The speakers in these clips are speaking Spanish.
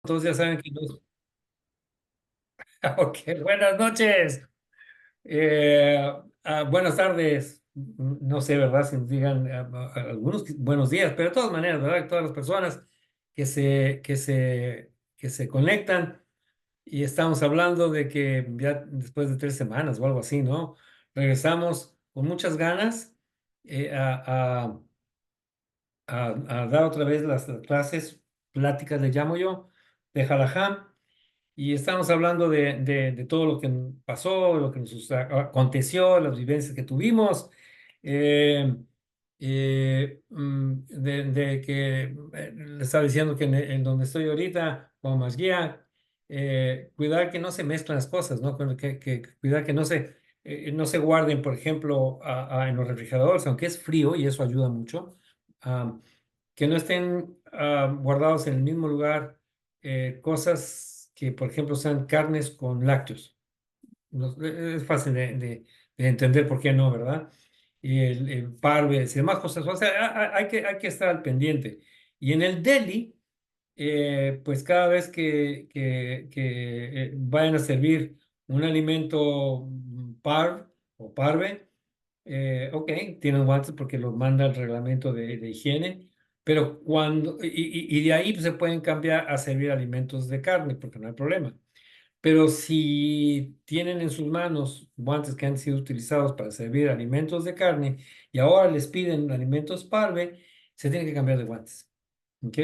Todos ya saben que Ok, buenas noches. Eh, buenas tardes. No sé, ¿verdad? Si nos digan algunos buenos días, pero de todas maneras, ¿verdad? Todas las personas que se conectan y estamos hablando de que ya después de 3 semanas o algo así, ¿no? Regresamos con muchas ganas eh, a, a- a dar otra vez las clases, pláticas le llamo yo, de Jalajá. Y estamos hablando de todo lo que pasó, lo que nos aconteció, las vivencias que tuvimos, eh, de que le estaba diciendo que en donde estoy ahorita, como más guía, cuidar que no se mezclen las cosas, ¿no? Cuidar que no se guarden, por ejemplo, en los refrigeradores, aunque es frío y eso ayuda mucho, ah, que no estén guardados en el mismo lugar cosas que, por ejemplo, sean carnes con lácteos. Es fácil de entender por qué no, ¿verdad? Y el parves y demás cosas. O sea, hay que estar al pendiente. Y en el deli, pues cada vez que vayan a servir un alimento par o parve, ok, tienen guantes porque los manda el reglamento de higiene, pero y de ahí pues, se pueden cambiar a servir alimentos de carne porque no hay problema. Pero si tienen en sus manos guantes que han sido utilizados para servir alimentos de carne y ahora les piden alimentos parve, se tienen que cambiar de guantes, ¿ok?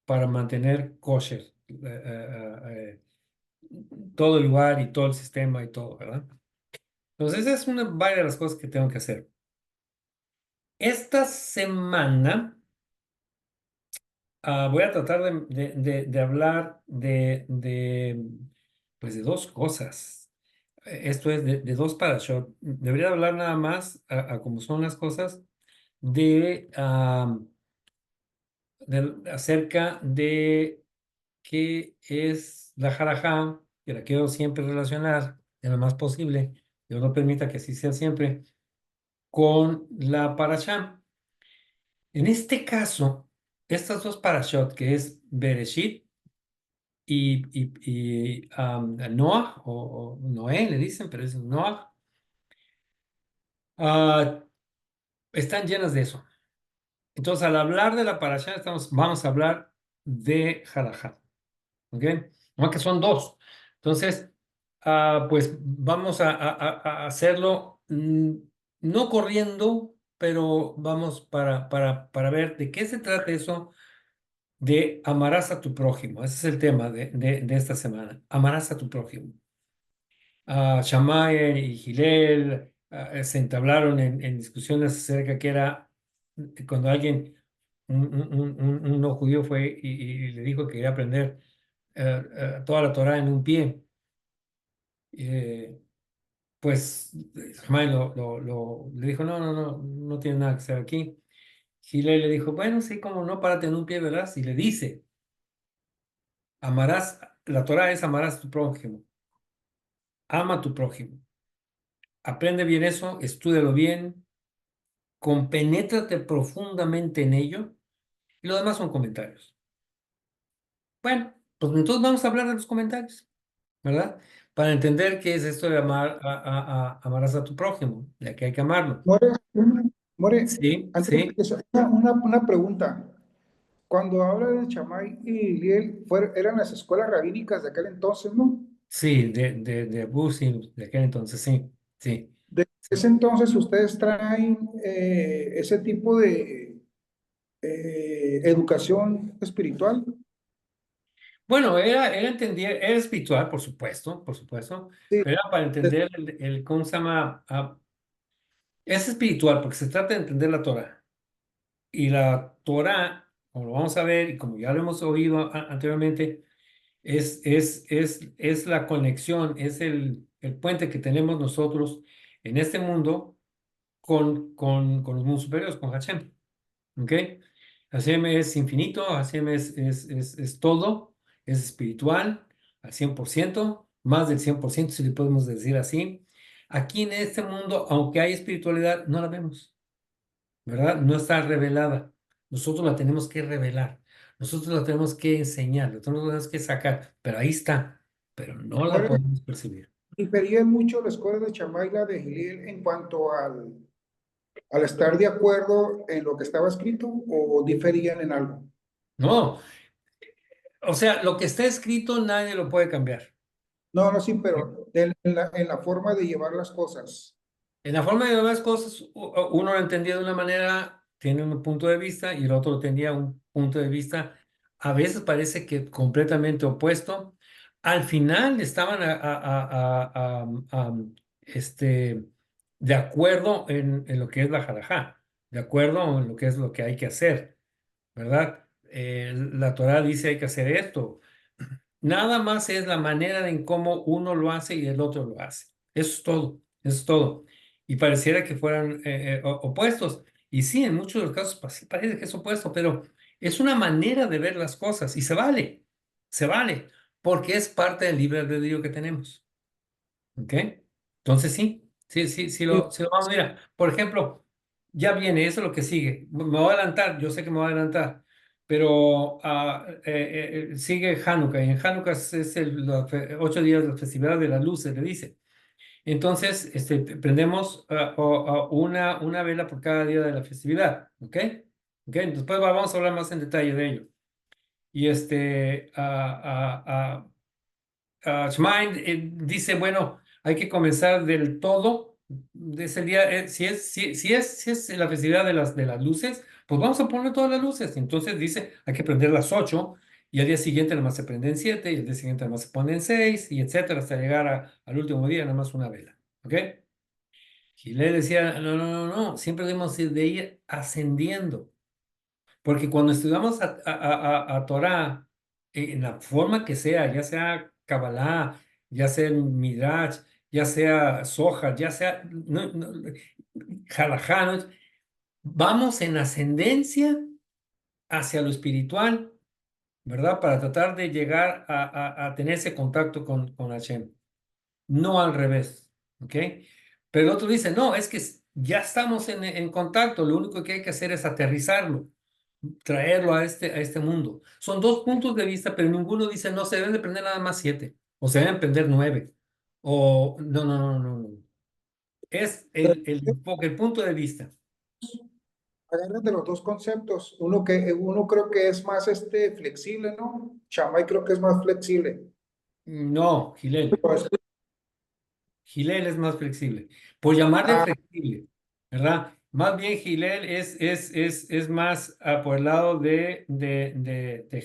Para mantener kosher todo el lugar y todo el sistema y todo, ¿verdad? Entonces, esa es varias de las cosas que tengo que hacer. Esta semana voy a tratar de hablar pues de dos cosas. Esto es de dos parashot. Debería hablar nada más a cómo son las cosas de, acerca de qué es la halajá, que la quiero siempre relacionar de lo más posible. Dios no permita que así sea siempre, con la parashá. En este caso, estas dos parashot, que es Bereshit y Noah, o Noé le dicen, pero es Noah, ah, están llenas de eso. Entonces, al hablar de la parashá, vamos a hablar de Halajá, ¿ok? Aunque son dos. Entonces, pues vamos a hacerlo, no corriendo, pero vamos para ver de qué se trata eso de amarás a tu prójimo. Ese es el tema de esta semana. Amarás a tu prójimo. Shammai y Hillel se entablaron en discusiones acerca que era cuando un no judío fue y le dijo que quería aprender toda la Torá en un pie. eh, pues Shammai le dijo, no, no, no, no tiene nada que hacer aquí. Hillel le dijo, bueno, sí, como no, párate en un pie, ¿verdad? Y le dice, amarás, la Torá es amarás a tu prójimo, ama a tu prójimo. Aprende bien eso, estúdialo bien, compenétrate profundamente en ello y lo demás son comentarios. Bueno, pues entonces vamos a hablar de los comentarios, ¿verdad? Para entender qué es esto de amarás a tu prójimo, ya que hay que amarlo. More, More, Sí, antes de sí, eso, una pregunta. Cuando habla de Chamay y Liel, eran las escuelas rabínicas de aquel entonces, ¿no? sí, de Busi, de aquel entonces, sí, sí. De ese entonces ustedes traen ese tipo de educación espiritual. Bueno, era espiritual, por supuesto, Sí, pero era para entender ¿cómo se llama? Es espiritual porque se trata de entender la Torah. Y la Torah, como lo vamos a ver y como ya lo hemos oído anteriormente, es la conexión, es el puente que tenemos nosotros en este mundo con los mundos superiores, con Hashem. ¿Ok? Hashem es infinito, Hashem es todo, es espiritual al 100%, más del 100% si le podemos decir así. Aquí en este mundo, aunque hay espiritualidad, no la vemos. ¿Verdad? No está revelada. Nosotros la tenemos que revelar. Nosotros la tenemos que enseñar, nosotros la tenemos que sacar, pero ahí está, pero no la ¿Cuál es- podemos percibir. ¿Difería mucho la escuela de Shammai y la de Hillel en cuanto al estar de acuerdo en lo que estaba escrito o diferían en algo? No, o sea, lo que está escrito nadie lo puede cambiar. No, no, sí, pero en la forma de llevar las cosas. En la forma de ver las cosas, uno lo entendía de una manera, tiene un punto de vista, y el otro lo entendía un punto de vista, a veces parece que completamente opuesto. Al final estaban de acuerdo en lo que es la halajá, de acuerdo en lo que es lo que hay que hacer, ¿verdad? La Torá dice hay que hacer esto. Nada más es la manera en cómo uno lo hace y el otro lo hace. Eso es todo, eso es todo. Y pareciera que fueran opuestos. Y sí, en muchos de los casos sí parece que es opuesto, pero es una manera de ver las cosas y se vale, porque es parte del libre albedrío que tenemos. ¿Ok? Entonces sí, Y si lo vamos, mira, por ejemplo, ya viene, eso es lo que sigue. Me voy a adelantar, yo sé que me voy a adelantar, pero sigue Hanukkah, y en Hanukkah es 8 días de la festividad de las luces, le dice. Entonces, prendemos una vela por cada día de la festividad, ¿ok? ¿Ok? Después vamos a hablar más en detalle de ello. Y Schmein dice, bueno, hay que comenzar del todo. De ese día, si es la festividad de las luces, pues vamos a poner todas las luces. Entonces dice, hay que prender las 8, y al día siguiente nada más se prenden 7, y al día siguiente nada más se ponen 6, y etcétera, hasta llegar al último día nada más una vela. ¿Ok? Gilel decía, no, no, no, no, siempre debemos de ir ascendiendo. Porque cuando estudiamos a Torah, en la forma que sea, ya sea Kabbalah, ya sea el Midrash, ya sea Zohar, ya sea Halajá, ¿no? Vamos en ascendencia hacia lo espiritual, ¿verdad? Para tratar de llegar a tener ese contacto con Hashem, no al revés, ¿ok? Pero el otro dice, no, es que ya estamos en contacto, lo único que hay que hacer es aterrizarlo, traerlo a este mundo. Son dos puntos de vista, pero ninguno dice, no, se deben de prender nada más 7, o se deben prender 9, o no, no, no, no, no. Es el enfoque, el punto de vista. agarran de los dos conceptos. Uno creo que es más flexible, ¿no? Shammai creo que es más flexible. No, Gilel. Pues, Gilel es más flexible. Por llamarle ah, flexible, ¿verdad? Más bien Gilel es más por el lado de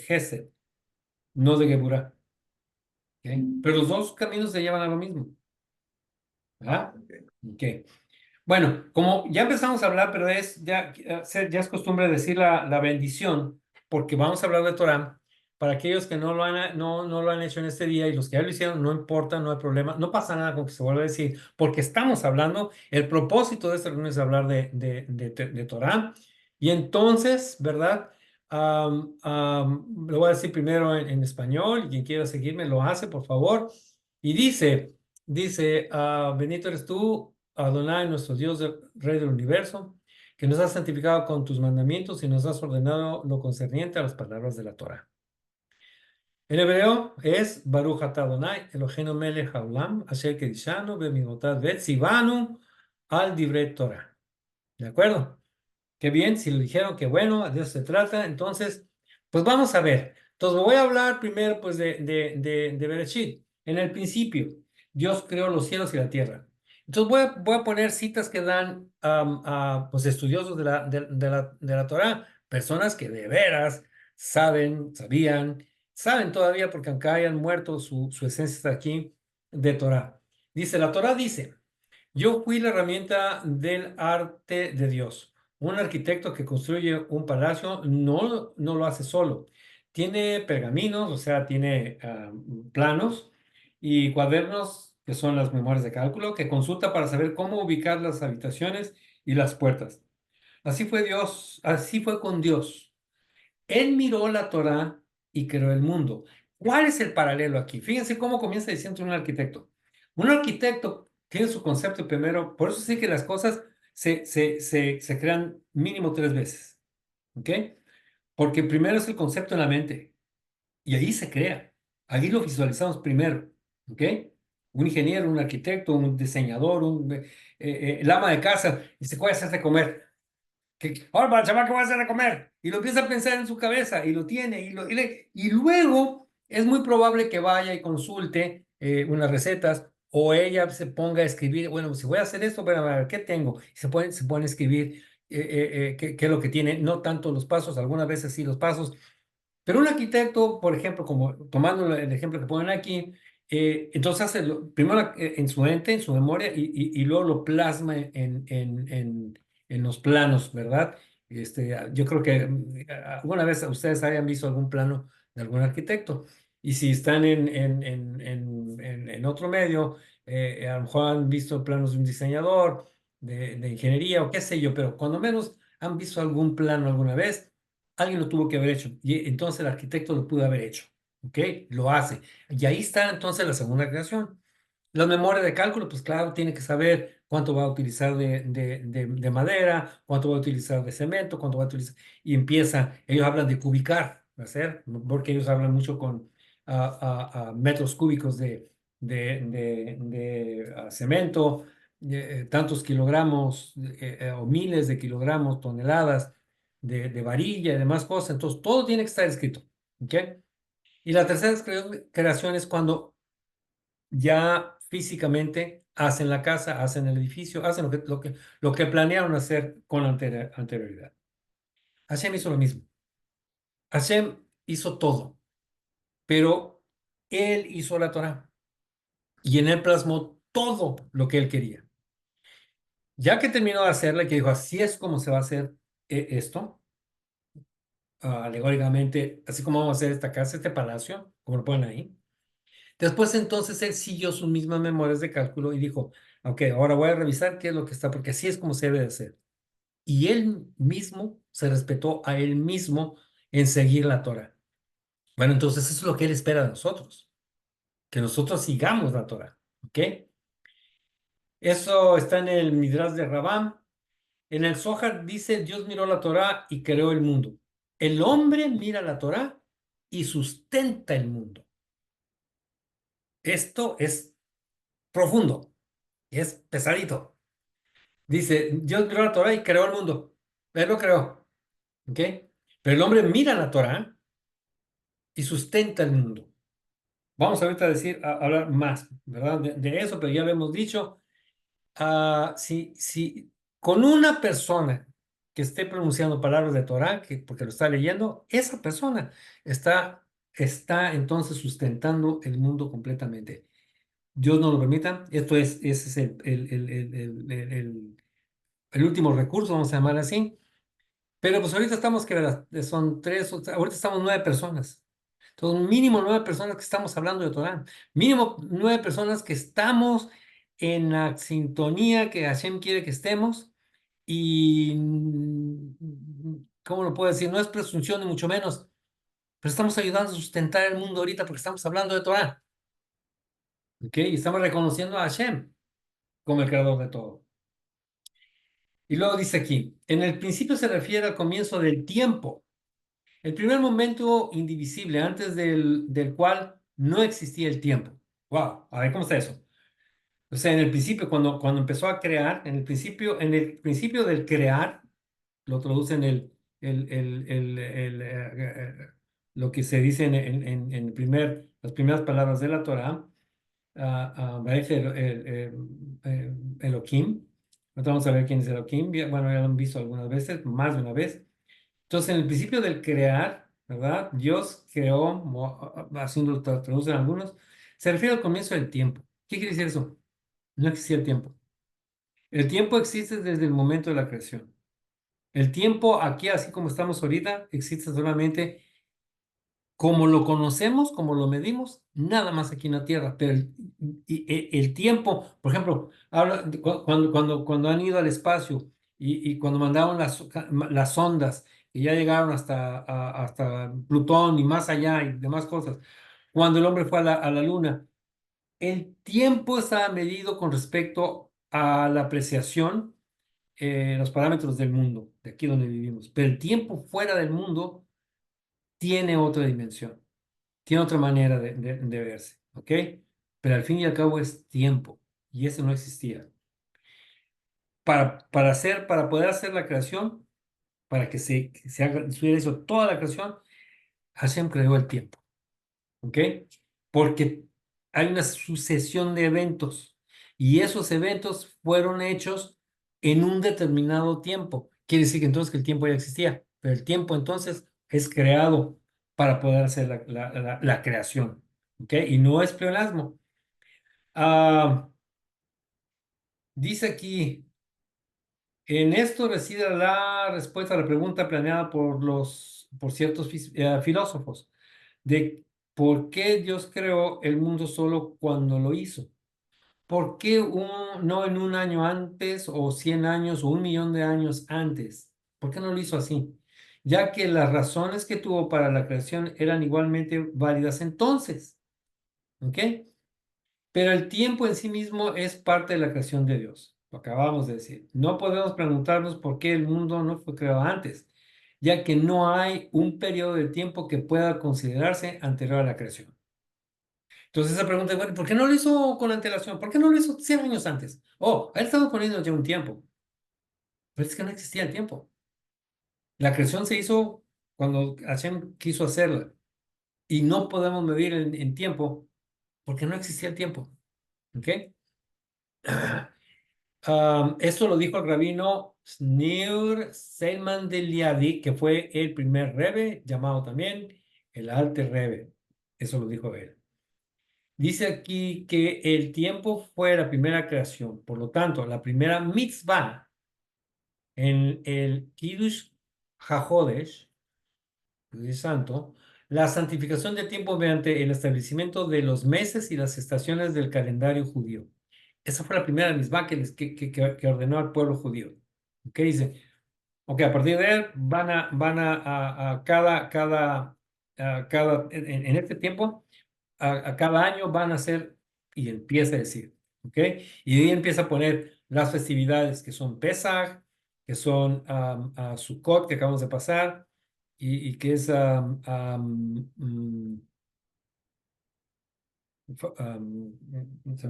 Gesed, no de Geburah. ¿Ok? Pero los dos caminos se llevan a lo mismo. ¿Verdad? ok. Ok. Bueno, como ya empezamos a hablar, pero ya es costumbre decir la bendición, porque vamos a hablar de Torah. Para aquellos que no lo han hecho en este día, y los que ya lo hicieron, no importa, no hay problema, no pasa nada con que se vuelva a decir, porque estamos hablando, el propósito de esta reunión es hablar de Torah. Y entonces, ¿verdad? Lo voy a decir primero en español, y quien quiera seguirme lo hace, por favor. Y dice, bendito eres tú, Adonai, nuestro Dios, Rey del universo, que nos has santificado con tus mandamientos y nos has ordenado lo concerniente a las palabras de la Torah. En hebreo es Baruch atah Adonai, Eloheinu melech haolam, asher kedishanu b'midotat ve'tzivanu al divrei Torah. ¿De acuerdo? Qué bien, si lo dijeron, qué bueno, de eso se trata. Entonces, pues vamos a ver. Entonces, voy a hablar primero pues de Bereshit. En el principio, Dios creó los cielos y la tierra. Entonces, voy a poner citas que dan pues estudiosos de la Torá, personas que de veras saben todavía, porque aunque hayan muerto, su esencia está aquí, de Torá. La Torá dice, yo fui la herramienta del arte de Dios. Un arquitecto que construye un palacio no lo hace solo. Tiene pergaminos, o sea, tiene planos y cuadernos, que son las memorias de cálculo, que consulta para saber cómo ubicar las habitaciones y las puertas. Así fue Dios, así fue con Dios. Él miró la Torá y creó el mundo. ¿Cuál es el paralelo aquí? Fíjense cómo comienza diciendo un arquitecto. Un arquitecto tiene su concepto primero, por eso sí que las cosas se crean mínimo 3 veces. ¿Ok? porque primero es el concepto en la mente y ahí se crea. Ahí lo visualizamos primero, ¿ok? Un ingeniero, un arquitecto, un diseñador, el ama de casa, dice, ¿qué voy a hacer de comer? Ahora, para chaval, ¿qué voy a hacer de comer? Y lo empieza a pensar en su cabeza y lo tiene. Y luego es muy probable que vaya y consulte unas recetas o ella se ponga a escribir, bueno, si voy a hacer esto, bueno, a ver, ¿qué tengo? Y se pone a escribir qué es lo que tiene, no tanto los pasos, algunas veces sí los pasos, pero un arquitecto, por ejemplo, como tomando el ejemplo que ponen aquí, entonces hace primero en su mente, en su memoria, y luego lo plasma en los planos, ¿verdad? Yo creo que alguna vez ustedes hayan visto algún plano de algún arquitecto, y si están en otro medio, a lo mejor han visto planos de un diseñador, de ingeniería o qué sé yo, pero cuando menos han visto algún plano alguna vez. Alguien lo tuvo que haber hecho y entonces el arquitecto lo pudo haber hecho, ¿ok? Lo hace. Y ahí está entonces la segunda creación. La memoria de cálculo, pues claro, tiene que saber cuánto va a utilizar de madera, cuánto va a utilizar de cemento, cuánto va a utilizar. Y empieza, ellos hablan de cubicar, ¿va a ser? Porque ellos hablan mucho con metros cúbicos de cemento, tantos kilogramos o miles de kilogramos, toneladas de varilla y demás cosas. Entonces, todo tiene que estar escrito, ¿ok? Y la tercera creación es cuando ya físicamente hacen la casa, hacen el edificio, hacen lo que planearon hacer con anterioridad. Hashem hizo lo mismo. Hashem hizo todo, pero él hizo la Torah y en él plasmó todo lo que él quería. Ya que terminó de hacerla, que dijo, así es como se va a hacer esto, alegóricamente, así como vamos a hacer esta casa, este palacio, como lo ponen ahí. Después entonces él siguió sus mismas memorias de cálculo y dijo, ok, ahora voy a revisar qué es lo que está, porque así es como se debe de hacer. Y él mismo se respetó a él mismo en seguir la Torah. Bueno, entonces eso es lo que él espera de nosotros, que nosotros sigamos la Torah, ¿ok? Eso está en el Midrash de Rabán. En el Zohar dice, Dios miró la Torah y creó el mundo. El hombre mira la Torah y sustenta el mundo. Esto es profundo, es pesadito. Dice, Dios creó la Torah y creó el mundo. Él lo creó, ¿ok? Pero el hombre mira la Torah y sustenta el mundo. Vamos ahorita a decir, a hablar más, ¿verdad? De eso, pero ya lo hemos dicho. Si con una persona que esté pronunciando palabras de Torah, porque lo está leyendo, esa persona está entonces sustentando el mundo completamente. Dios no lo permita. Ese es el último recurso, vamos a llamar así. Pero pues ahorita estamos que son tres, ahorita estamos 9 personas. Entonces, mínimo 9 personas que estamos hablando de Torah. Mínimo 9 personas que estamos en la sintonía que Hashem quiere que estemos. Y, ¿cómo lo puedo decir? No es presunción ni mucho menos, pero estamos ayudando a sustentar el mundo ahorita porque estamos hablando de Torah. ¿Ok? Y estamos reconociendo a Hashem como el creador de todo. Y luego dice aquí, en el principio se refiere al comienzo del tiempo. El primer momento indivisible antes del cual no existía el tiempo. Wow, a ver cómo está eso. O sea, en el principio, cuando empezó a crear, en el principio del crear, lo traduce en lo que se dice en las primeras palabras de la Torah, Baruch Elohim. Ahorita vamos a ver quién es Elohim. Bueno, ya lo han visto algunas veces, más de una vez. Entonces, en el principio del crear, ¿verdad? Dios creó, haciendo traducen algunos, se refiere al comienzo del tiempo. ¿Qué quiere decir eso? No existía el tiempo. El tiempo existe desde el momento de la creación. El tiempo aquí, así como estamos ahorita, existe solamente como lo conocemos, como lo medimos, nada más aquí en la Tierra. Pero el tiempo, por ejemplo, cuando han ido al espacio y cuando mandaron las sondas y ya llegaron hasta Plutón y más allá y demás cosas, cuando el hombre fue a la Luna, el tiempo estaba medido con respecto a la apreciación, los parámetros del mundo, de aquí donde vivimos. Pero el tiempo fuera del mundo tiene otra dimensión, tiene otra manera de verse, ¿ok? Pero al fin y al cabo es tiempo, y ese no existía. Para poder hacer la creación, para que se hubiera hecho toda la creación, Hashem creó el tiempo, ¿ok? Porque hay una sucesión de eventos y esos eventos fueron hechos en un determinado tiempo. Quiere decir que entonces que el tiempo ya existía, pero el tiempo entonces es creado para poder hacer la creación, ¿ok? Y no es pleonasmo. Ah, dice aquí, en esto reside la respuesta a la pregunta planeada por ciertos filósofos de por qué Dios creó el mundo solo cuando lo hizo. ¿Por qué no en un año antes o 100 años o 1 millón de años antes? ¿Por qué no lo hizo así? Ya que las razones que tuvo para la creación eran igualmente válidas entonces. ¿Ok? Pero el tiempo en sí mismo es parte de la creación de Dios. Lo acabamos de decir. No podemos preguntarnos por qué el mundo no fue creado antes, ya que no hay un periodo de tiempo que pueda considerarse anterior a la creación. Entonces esa pregunta es, bueno, ¿por qué no lo hizo con antelación? ¿Por qué no lo hizo 100 años antes? Oh, él estaba poniendo ya un tiempo, pero es que no existía el tiempo. La creación se hizo cuando Hashem quiso hacerla y no podemos medir en tiempo porque no existía el tiempo. ¿Ok? Esto lo dijo el rabino Sneur Selman de Liadi, que fue el primer Rebbe, llamado también el Alter Rebbe. Eso lo dijo él. Dice aquí que el tiempo fue la primera creación, por lo tanto, la primera mitzvah en el Kiddush HaJodesh, Kiddush Santo, la santificación del tiempo mediante el establecimiento de los meses y las estaciones del calendario judío. Esa fue la primera mitzvah que ordenó al pueblo judío. ¿Qué dice? Ok, a partir de él a en este tiempo a cada año van a hacer, y empieza a decir, ¿ok? Y ahí empieza a poner las festividades que son Pesach, que son Sukkot, que acabamos de pasar, y que es, se me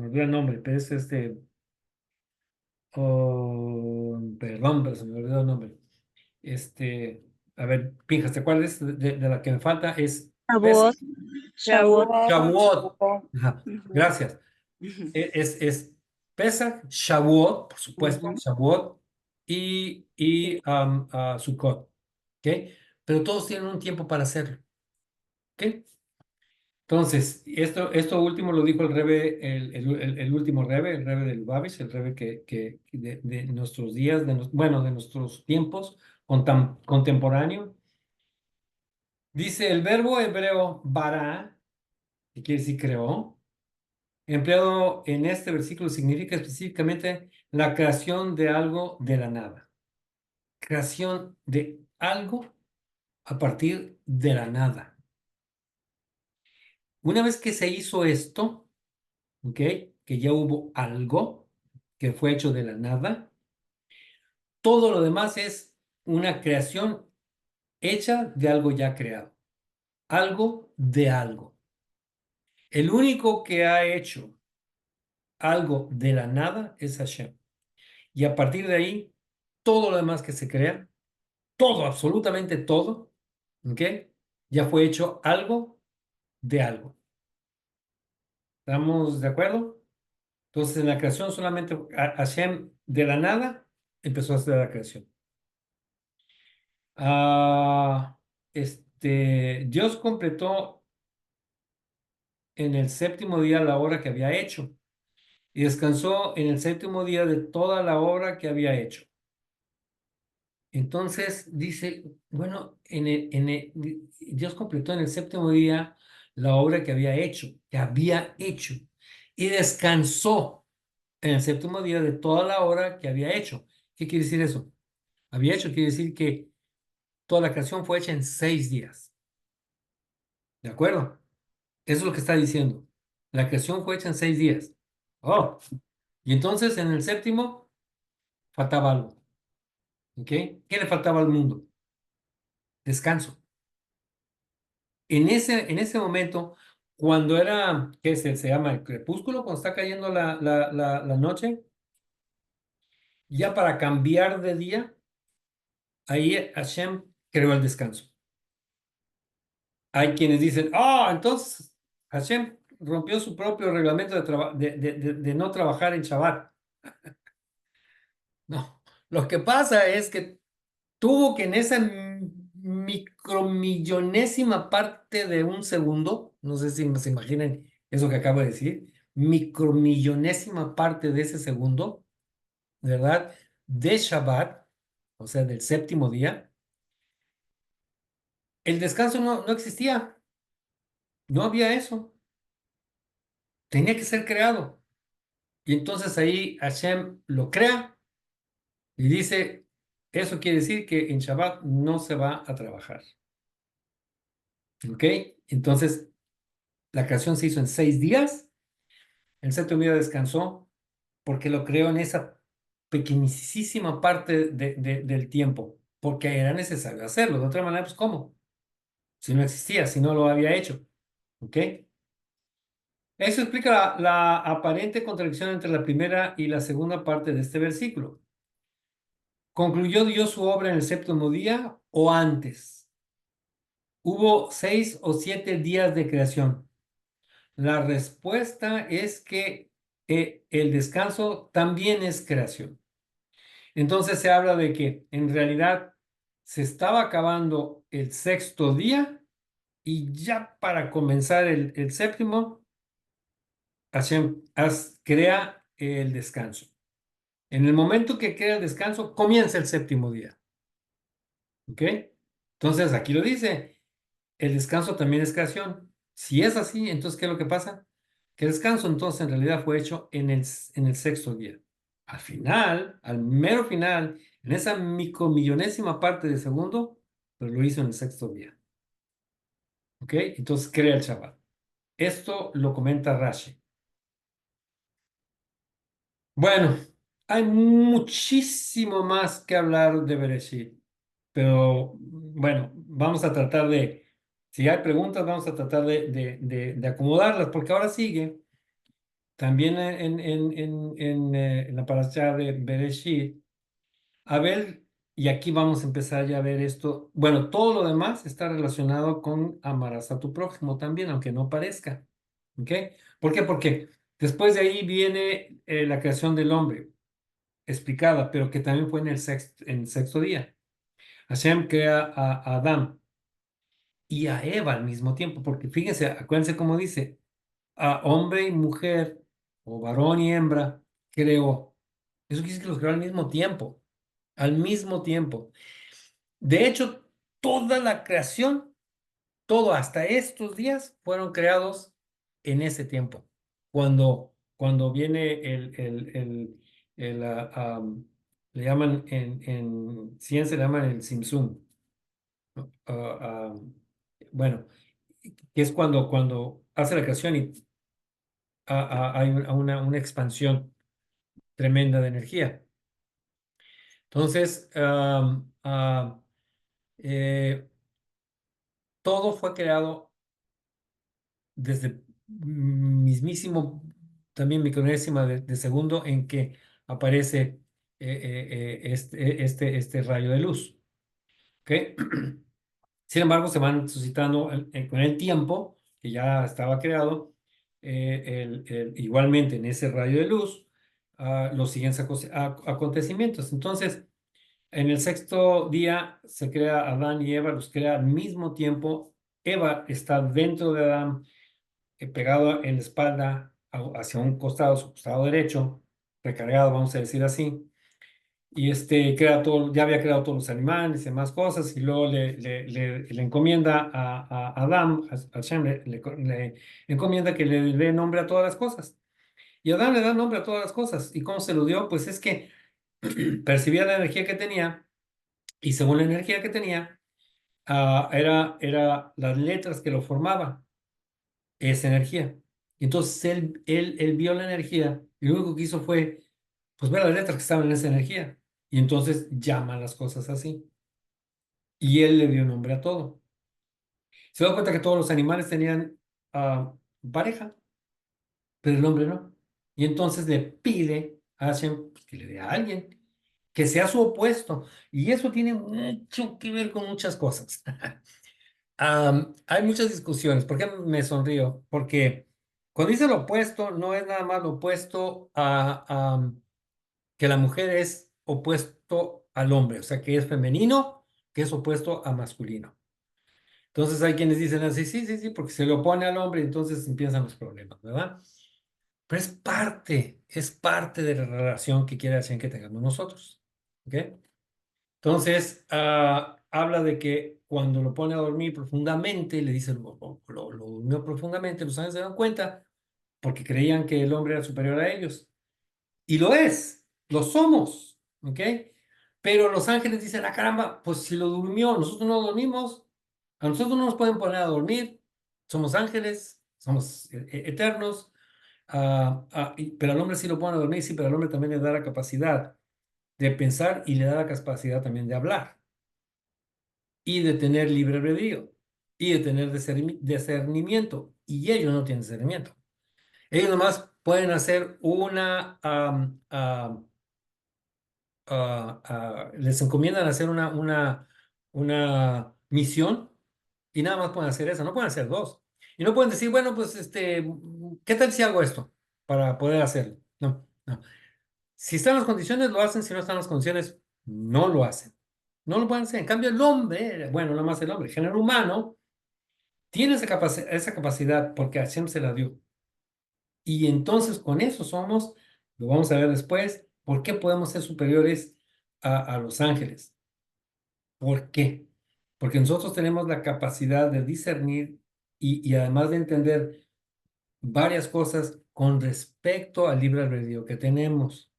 olvidó el nombre, pero es oh, perdón, pero se me olvidó el nombre. A ver, Pinjas, ¿te acuerdas de la que me falta? Es Shavuot, Pesach, Shavuot, Shavuot. Shavuot. Ajá, Ujú, gracias. ujú, Es Pesach, Shavuot, por supuesto, ujú. Shavuot y Sukkot, ¿ok? Pero todos tienen un tiempo para hacerlo, ¿ok? Entonces, esto último lo dijo el Rebe, el último Rebe, el Rebe de Lubavitch, el Rebe de nuestros días, bueno, de nuestros tiempos contemporáneo. Dice el verbo hebreo bara, que quiere decir creó, empleado en este versículo significa específicamente la creación de algo de la nada. Creación de algo a partir de la nada. Una vez que se hizo esto, ¿ok? Que ya hubo algo que fue hecho de la nada, todo lo demás es una creación hecha de algo ya creado. Algo de algo. El único que ha hecho algo de la nada es Hashem. Y a partir de ahí, todo lo demás que se crea, todo, absolutamente todo, ¿ok? Ya fue hecho algo de algo. ¿Estamos de acuerdo? Entonces, en la creación solamente Hashem de la nada empezó a hacer la creación. Ah, Dios completó en el séptimo día la obra que había hecho y descansó en el séptimo día de toda la obra que había hecho. Entonces dice, bueno, Dios completó en el séptimo día la obra que había hecho, y descansó en el séptimo día de toda la obra que había hecho. ¿Qué quiere decir eso? Había hecho, quiere decir que toda la creación fue hecha en 6 días. ¿De acuerdo? Eso es lo que está diciendo. La creación fue hecha en 6 días. Oh, y entonces en el séptimo faltaba algo. ¿Ok? ¿Qué le faltaba al mundo? Descanso. en ese momento, cuando era, ¿qué se llama? El crepúsculo, cuando está cayendo la noche, ya para cambiar de día, ahí Hashem creó el descanso. Hay quienes dicen, entonces Hashem rompió su propio reglamento de no trabajar en Shabbat. No, lo que pasa es que tuvo que en esa micromillonésima parte de un segundo, no sé si se imaginen eso que acabo de decir, micromillonésima parte de ese segundo, ¿verdad? De Shabbat, o sea, del séptimo día, el descanso no existía, no había eso, tenía que ser creado. Y entonces ahí Hashem lo crea y dice, eso quiere decir que en Shabbat no se va a trabajar. ¿Ok? Entonces, la creación se hizo en 6 días, el séptimo día descansó porque lo creó en esa pequeñísima parte del tiempo, porque era necesario hacerlo. De otra manera, pues, ¿cómo? Si no existía, si no lo había hecho. ¿Ok? Eso explica la aparente contradicción entre la primera y la segunda parte de este versículo. ¿Concluyó Dios su obra en el séptimo día o antes? ¿Hubo 6 o 7 días de creación? La respuesta es que el descanso también es creación. Entonces se habla de que en realidad se estaba acabando el sexto día y ya para comenzar el séptimo, Hashem crea el descanso. En el momento que crea el descanso, comienza el séptimo día. ¿Ok? Entonces aquí lo dice, el descanso también es creación. Si es así, entonces, ¿qué es lo que pasa? Que el descanso entonces en realidad fue hecho en el sexto día. Al final, al mero final, en esa micromillonésima parte de segundo, pues lo hizo en el sexto día. ¿Ok? Entonces crea el Shabbat. Esto lo comenta Rashi. Bueno, hay muchísimo más que hablar de Bereshit, pero bueno, vamos a tratar si hay preguntas, vamos a tratar de acomodarlas, porque ahora sigue también en la parasha de Bereshit. A ver, y aquí vamos a empezar ya a ver esto. Bueno, todo lo demás está relacionado con amarás a tu prójimo también, aunque no parezca. ¿Ok? ¿Por qué? Porque después de ahí viene la creación del hombre explicada, pero que también fue en el sexto día. Hashem crea a Adán y a Eva al mismo tiempo, porque fíjense, acuérdense cómo dice, a hombre y mujer, o varón y hembra, creó. Eso quiere decir que los creó al mismo tiempo, al mismo tiempo. De hecho, toda la creación, todo hasta estos días, fueron creados en ese tiempo. Cuando viene le llaman en ciencia, le llaman el Simsum. ah, ah, bueno, que es cuando hace la creación y hay una expansión tremenda de energía. Entonces, eh, todo fue creado desde mismísimo, también micronésima de segundo en que aparece este rayo de luz. ¿Ok? Sin embargo, se van suscitando con el tiempo, que ya estaba creado, igualmente en ese rayo de luz, los siguientes acontecimientos. Entonces, en el sexto día se crea Adán y Eva, los crea al mismo tiempo. Eva está dentro de Adán, pegado en la espalda hacia un costado, su costado derecho, recargado, vamos a decir así. Y crea todo, ya había creado todos los animales y demás cosas, y luego le encomienda a Adán, a Hashem, le encomienda que le dé nombre a todas las cosas. Y Adán le da nombre a todas las cosas. ¿Y cómo se lo dio? Pues es que percibía la energía que tenía, y según la energía que tenía, era las letras que lo formaban, esa energía. Y entonces él vio la energía, y lo único que hizo fue, pues, ver las letras que estaban en esa energía. Y entonces llama las cosas así. Y él le dio nombre a todo. Se da cuenta que todos los animales tenían pareja, pero el hombre no. Y entonces le pide a Hashem pues, que le dé a alguien que sea su opuesto. Y eso tiene mucho que ver con muchas cosas. Hay muchas discusiones. ¿Por qué me sonrío? Porque cuando dice lo opuesto, no es nada más lo opuesto a que la mujer es opuesto al hombre, o sea, que es femenino, que es opuesto a masculino. Entonces hay quienes dicen así, sí, sí, sí, porque se le opone al hombre, entonces empiezan los problemas, ¿verdad? Pero es parte de la relación que quiere hacer que tengamos nosotros. ¿Ok? Entonces, habla de que cuando lo pone a dormir profundamente, le dice, lo durmió profundamente, los ángeles se dan cuenta porque creían que el hombre era superior a ellos. Y lo es, lo somos. ¿Ok? Pero los ángeles dicen, ah, caramba, pues si lo durmió, nosotros no dormimos, a nosotros no nos pueden poner a dormir, somos ángeles, somos eternos. Pero al hombre sí lo pone a dormir, sí, pero al hombre también le da la capacidad de pensar y le da la capacidad también de hablar y de tener libre albedrío y de tener discernimiento. Y ellos no tienen discernimiento. Ellos nomás pueden hacer les encomiendan hacer una misión y nada más pueden hacer eso, no pueden hacer dos. Y no pueden decir, bueno, pues, ¿qué tal si hago esto para poder hacerlo? No, no. Si están las condiciones, lo hacen. Si no están las condiciones, no lo hacen. No lo pueden hacer. En cambio, el hombre, bueno, no más el hombre, el género humano, tiene esa capacidad porque Hashem se la dio. Y entonces con eso somos, lo vamos a ver después, ¿por qué podemos ser superiores a los ángeles? ¿Por qué? Porque nosotros tenemos la capacidad de discernir y además de entender varias cosas con respecto al libre albedrío que tenemos.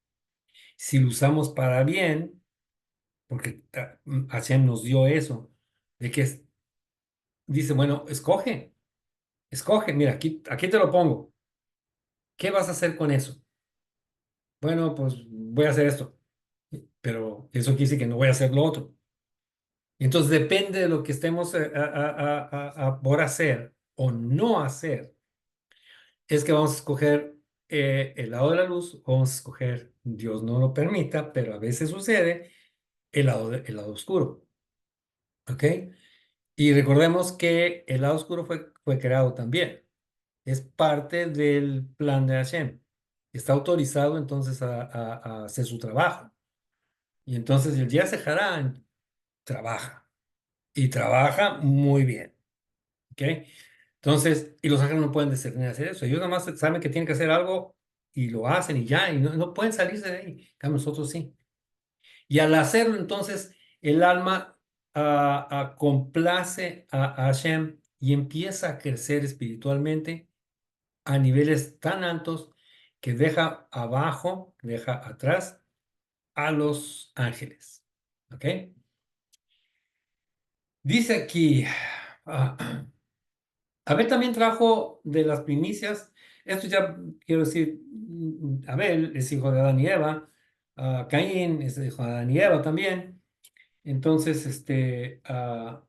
Si lo usamos para bien, porque Hashem nos dio eso, de que dice, bueno, escoge, mira, aquí te lo pongo. ¿Qué vas a hacer con eso? Bueno, pues voy a hacer esto, pero eso quiere decir que no voy a hacer lo otro. Entonces depende de lo que estemos por hacer o no hacer, es que vamos a escoger el lado de la luz, o vamos a escoger, Dios no lo permita, pero a veces sucede, el lado oscuro. ¿Ok? Y recordemos que el lado oscuro fue creado también. Es parte del plan de Hashem. Está autorizado entonces a hacer su trabajo. Y entonces el día Harán trabaja. Y trabaja muy bien. ¿Ok? Entonces, y los ángeles no pueden discernir hacer eso. Ellos nada más saben que tienen que hacer algo y lo hacen y ya. Y no pueden salirse de ahí. En cambio, nosotros sí. Y al hacerlo, entonces, el alma complace a Hashem y empieza a crecer espiritualmente a niveles tan altos que deja abajo, deja atrás a los ángeles. ¿Ok? Dice aquí, ah, Abel también trajo de las primicias. Esto ya quiero decir, Abel es hijo de Adán y Eva, Caín es hijo de Adán y Eva también. Entonces, ah,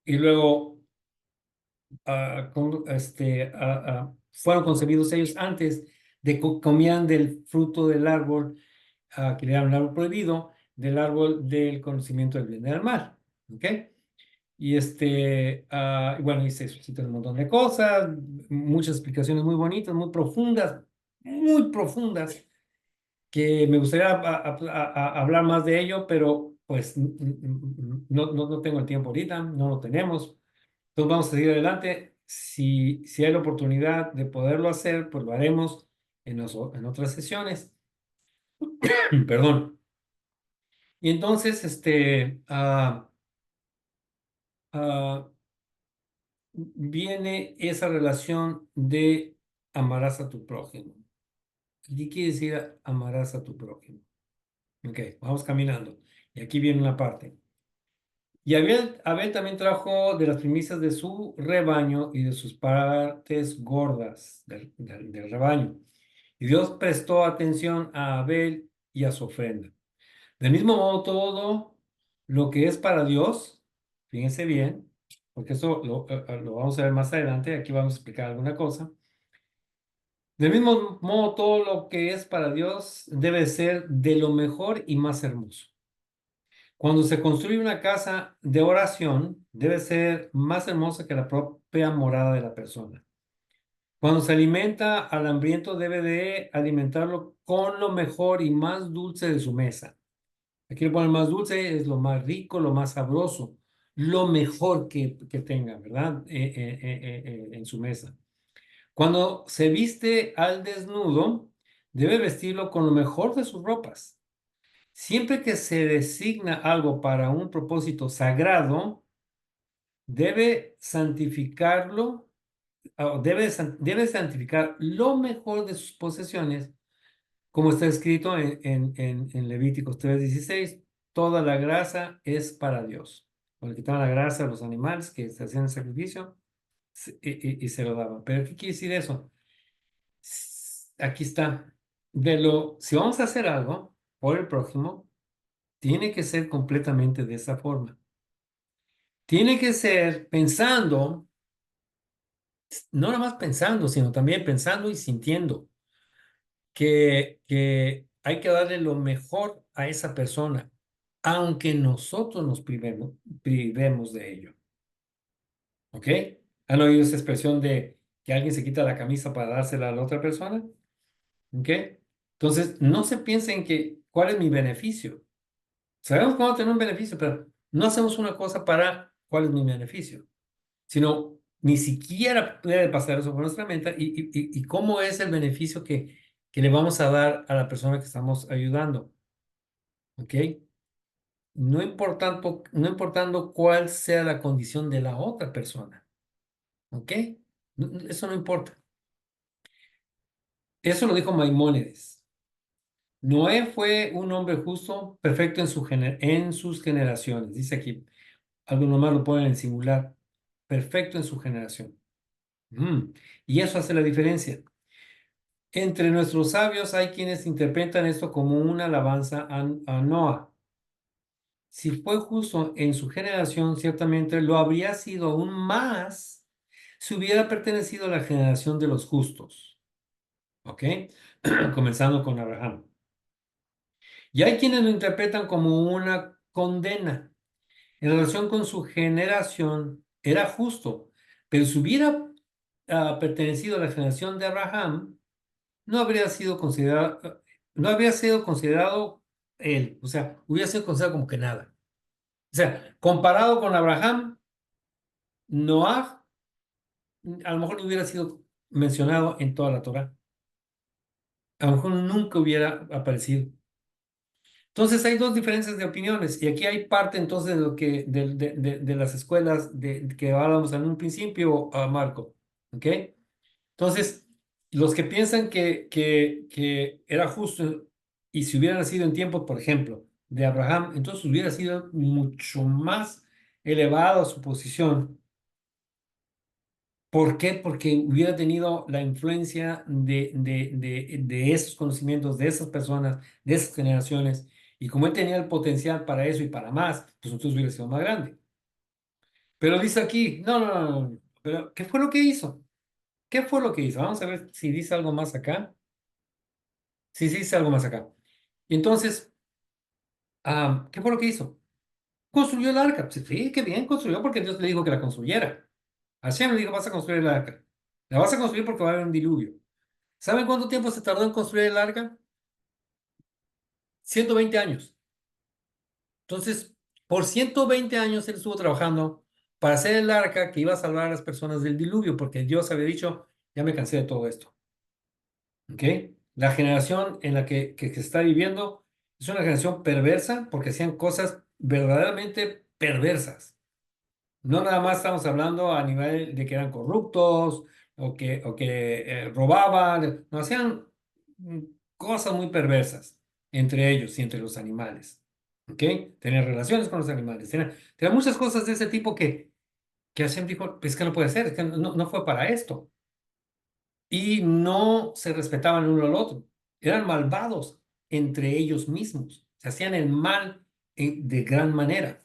y luego fueron concebidos ellos antes de que comían del fruto del árbol, que le llaman el árbol prohibido, del árbol del conocimiento del bien y del mal. ¿Ok? Y bueno, y se suscitan un montón de cosas, muchas explicaciones muy bonitas, muy profundas, que me gustaría hablar más de ello, pero pues no tengo el tiempo ahorita, no lo tenemos. Entonces vamos a seguir adelante. Si hay la oportunidad de poderlo hacer, pues lo haremos en otras sesiones. Perdón. Y entonces, ah, viene esa relación de amarás a tu prójimo. ¿Qué quiere decir amarás a tu prójimo? Ok, vamos caminando. Y aquí viene una parte. Y Abel también trajo de las primicias de su rebaño y de sus partes gordas del rebaño. Y Dios prestó atención a Abel y a su ofrenda. Del mismo modo, todo lo que es para Dios, fíjense bien, porque eso lo vamos a ver más adelante. Aquí vamos a explicar alguna cosa. Del mismo modo, todo lo que es para Dios debe ser de lo mejor y más hermoso. Cuando se construye una casa de oración, debe ser más hermosa que la propia morada de la persona. Cuando se alimenta al hambriento, debe de alimentarlo con lo mejor y más dulce de su mesa. Aquí le ponen más dulce, es lo más rico, lo más sabroso, lo mejor que tenga, ¿verdad? En su mesa. Cuando se viste al desnudo, debe vestirlo con lo mejor de sus ropas. Siempre que se designa algo para un propósito sagrado, debe santificarlo, debe santificar lo mejor de sus posesiones, como está escrito en Levíticos 3:16, toda la grasa es para Dios. Cuando quitaban la grasa a los animales que se hacían el sacrificio y se lo daban. Pero ¿qué quiere decir eso? Aquí está. Si vamos a hacer algo por el prójimo, tiene que ser completamente de esa forma. Tiene que ser pensando, no nada más pensando, sino también pensando y sintiendo que hay que darle lo mejor a esa persona, aunque nosotros nos privemos de ello. ¿Ok? ¿Han oído esa expresión de que alguien se quita la camisa para dársela a la otra persona? ¿Ok? Entonces, no se piensen que, ¿cuál es mi beneficio? Sabemos que vamos a tener un beneficio, pero no hacemos una cosa para cuál es mi beneficio, sino ni siquiera puede pasar eso por nuestra mente y cómo es el beneficio que le vamos a dar a la persona que estamos ayudando. ¿Ok? No importando cuál sea la condición de la otra persona. ¿Ok? Eso no importa. Eso lo dijo Maimónides. Noé fue un hombre justo, perfecto en sus generaciones. Dice aquí, algunos más lo ponen en singular, perfecto en su generación. Mm, Y eso hace la diferencia. Entre nuestros sabios hay quienes interpretan esto como una alabanza a Noah. Si fue justo en su generación, ciertamente lo habría sido aún más si hubiera pertenecido a la generación de los justos. ¿Ok? Comenzando con Abraham. Y hay quienes lo interpretan como una condena. En relación con su generación, era justo, pero si hubiera pertenecido a la generación de Abraham, no habría sido considerado él, o sea, hubiera sido considerado como que nada. O sea, comparado con Abraham, Noah a lo mejor no hubiera sido mencionado en toda la Torá. A lo mejor nunca hubiera aparecido. Entonces hay dos diferencias de opiniones y aquí hay parte entonces de lo de las escuelas que hablábamos en un principio, Marco. ¿Ok? Entonces, los que piensan que era justo y si hubiera nacido en tiempos, por ejemplo, de Abraham, entonces hubiera sido mucho más elevada su posición. ¿Por qué? Porque hubiera tenido la influencia de esos conocimientos, de esas personas, de esas generaciones. Y como él tenía el potencial para eso y para más, pues entonces hubiera sido más grande. Pero dice aquí, no, no, no, no. Pero ¿qué fue lo que hizo? ¿Qué fue lo que hizo? Vamos a ver si dice algo más acá. Sí, sí, dice algo más acá. Y entonces, ¿qué fue lo que hizo? Construyó el arca. Pues, sí, qué bien construyó porque Dios le dijo que la construyera. Hashem le dijo, vas a construir el arca. La vas a construir porque va a haber un diluvio. ¿Saben cuánto tiempo se tardó en construir el arca? 120 años. Entonces, por 120 años él estuvo trabajando para hacer el arca que iba a salvar a las personas del diluvio, porque Dios había dicho, ya me cansé de todo esto. ¿Ok? La generación en la que se está viviendo es una generación perversa porque hacían cosas verdaderamente perversas. No nada más estamos hablando a nivel de que eran corruptos o que robaban, no, hacían mm, cosas muy perversas entre ellos y entre los animales. ¿Ok? Tenían relaciones con los animales. Tenían muchas cosas de ese tipo que Hashem dijo, es que no puede ser, es que no fue para esto. Y no se respetaban el uno al otro. Eran malvados entre ellos mismos. Se hacían el mal de gran manera.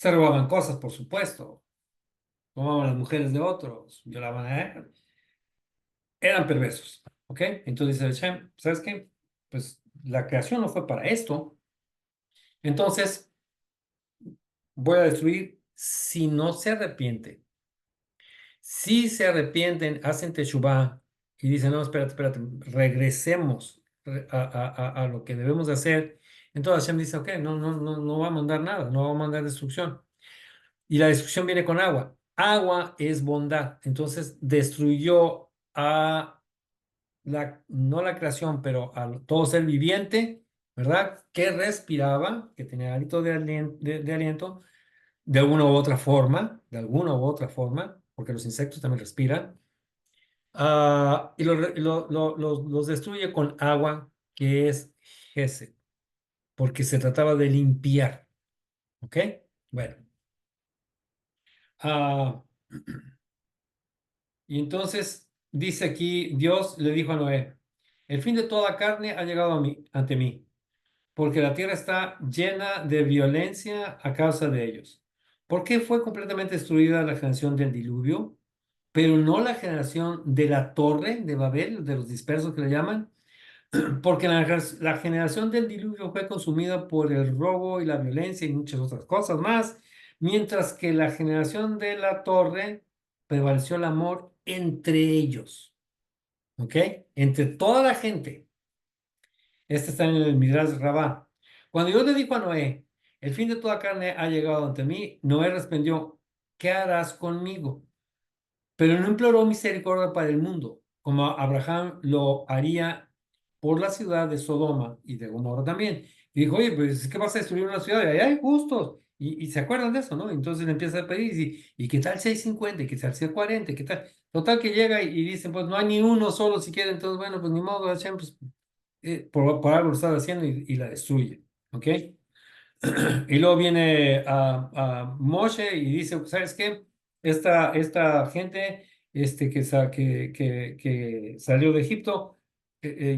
Se robaban cosas, por supuesto. Tomaban las mujeres de otros, violaban a él. Eran perversos. ¿Ok? Entonces dice Hashem, ¿sabes qué? Pues la creación no fue para esto. Entonces voy a destruir si no se arrepiente. Si se arrepienten, hacen teshuvá y dicen, no, espérate, espérate, regresemos a lo que debemos de hacer. Entonces Hashem dice, ok, no va a mandar nada, no va a mandar destrucción. Y la destrucción viene con agua. Agua es bondad. Entonces destruyó a no la creación, pero a todo ser viviente, ¿verdad? Que respiraba, que tenía hálito de aliento, de alguna u otra forma, porque los insectos también respiran. Y los destruye con agua, que es Gesed, porque se trataba de limpiar. ¿Ok? Bueno. ah, y entonces dice aquí, Dios le dijo a Noé, el fin de toda carne ha llegado ante mí, porque la tierra está llena de violencia a causa de ellos. ¿Por qué fue completamente destruida la generación del diluvio, pero no la generación de la torre de Babel, de los dispersos que le llaman? Porque la generación del diluvio fue consumida por el robo y la violencia y muchas otras cosas más, mientras que la generación de la torre prevaleció el amor entre ellos, ¿ok? Entre toda la gente. Este está en el Midrash Rabá. Cuando Dios le dijo a Noé, el fin de toda carne ha llegado ante mí, Noé respondió, ¿qué harás conmigo? Pero no imploró misericordia para el mundo, como Abraham lo haría por la ciudad de Sodoma y de Gomorra también. Y dijo, oye, pues es que vas a destruir una ciudad y ahí hay justos. Y se acuerdan de eso, ¿no? Entonces le empieza a pedir, ¿y qué tal 650? ¿Y qué tal 640? ¿Qué tal? Total que llega y dicen, pues no hay ni uno solo siquiera, entonces bueno, pues ni modo, Hashem, pues, por algo lo está haciendo y la destruye, ¿ok? Y luego viene a Moshe y dice, ¿sabes qué? Esta gente que salió de Egipto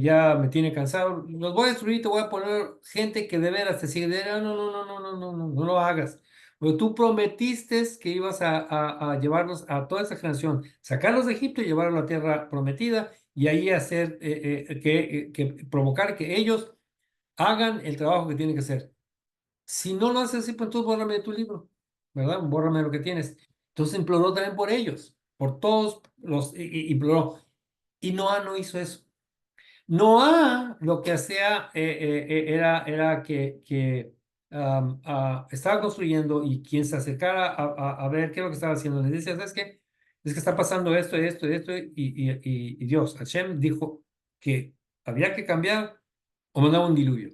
ya me tiene cansado. Los voy a destruir, te voy a poner gente que de veras te sigue. No lo hagas. Pero tú prometiste que ibas a llevarlos a toda esa generación, sacarlos de Egipto y llevarlos a la tierra prometida y ahí hacer que provocar que ellos hagan el trabajo que tienen que hacer. Si no lo haces así, pues entonces bórrame de tu libro, ¿verdad? Bórrame lo que tienes. Entonces imploró también por ellos, por todos imploró. Y Noah no hizo eso. Noah lo que hacía era que estaba construyendo y quien se acercara a ver qué es lo que estaba haciendo, le decía, ¿sabes qué? Es que está pasando esto, esto, esto, y Dios, Hashem, dijo que había que cambiar o mandaba un diluvio.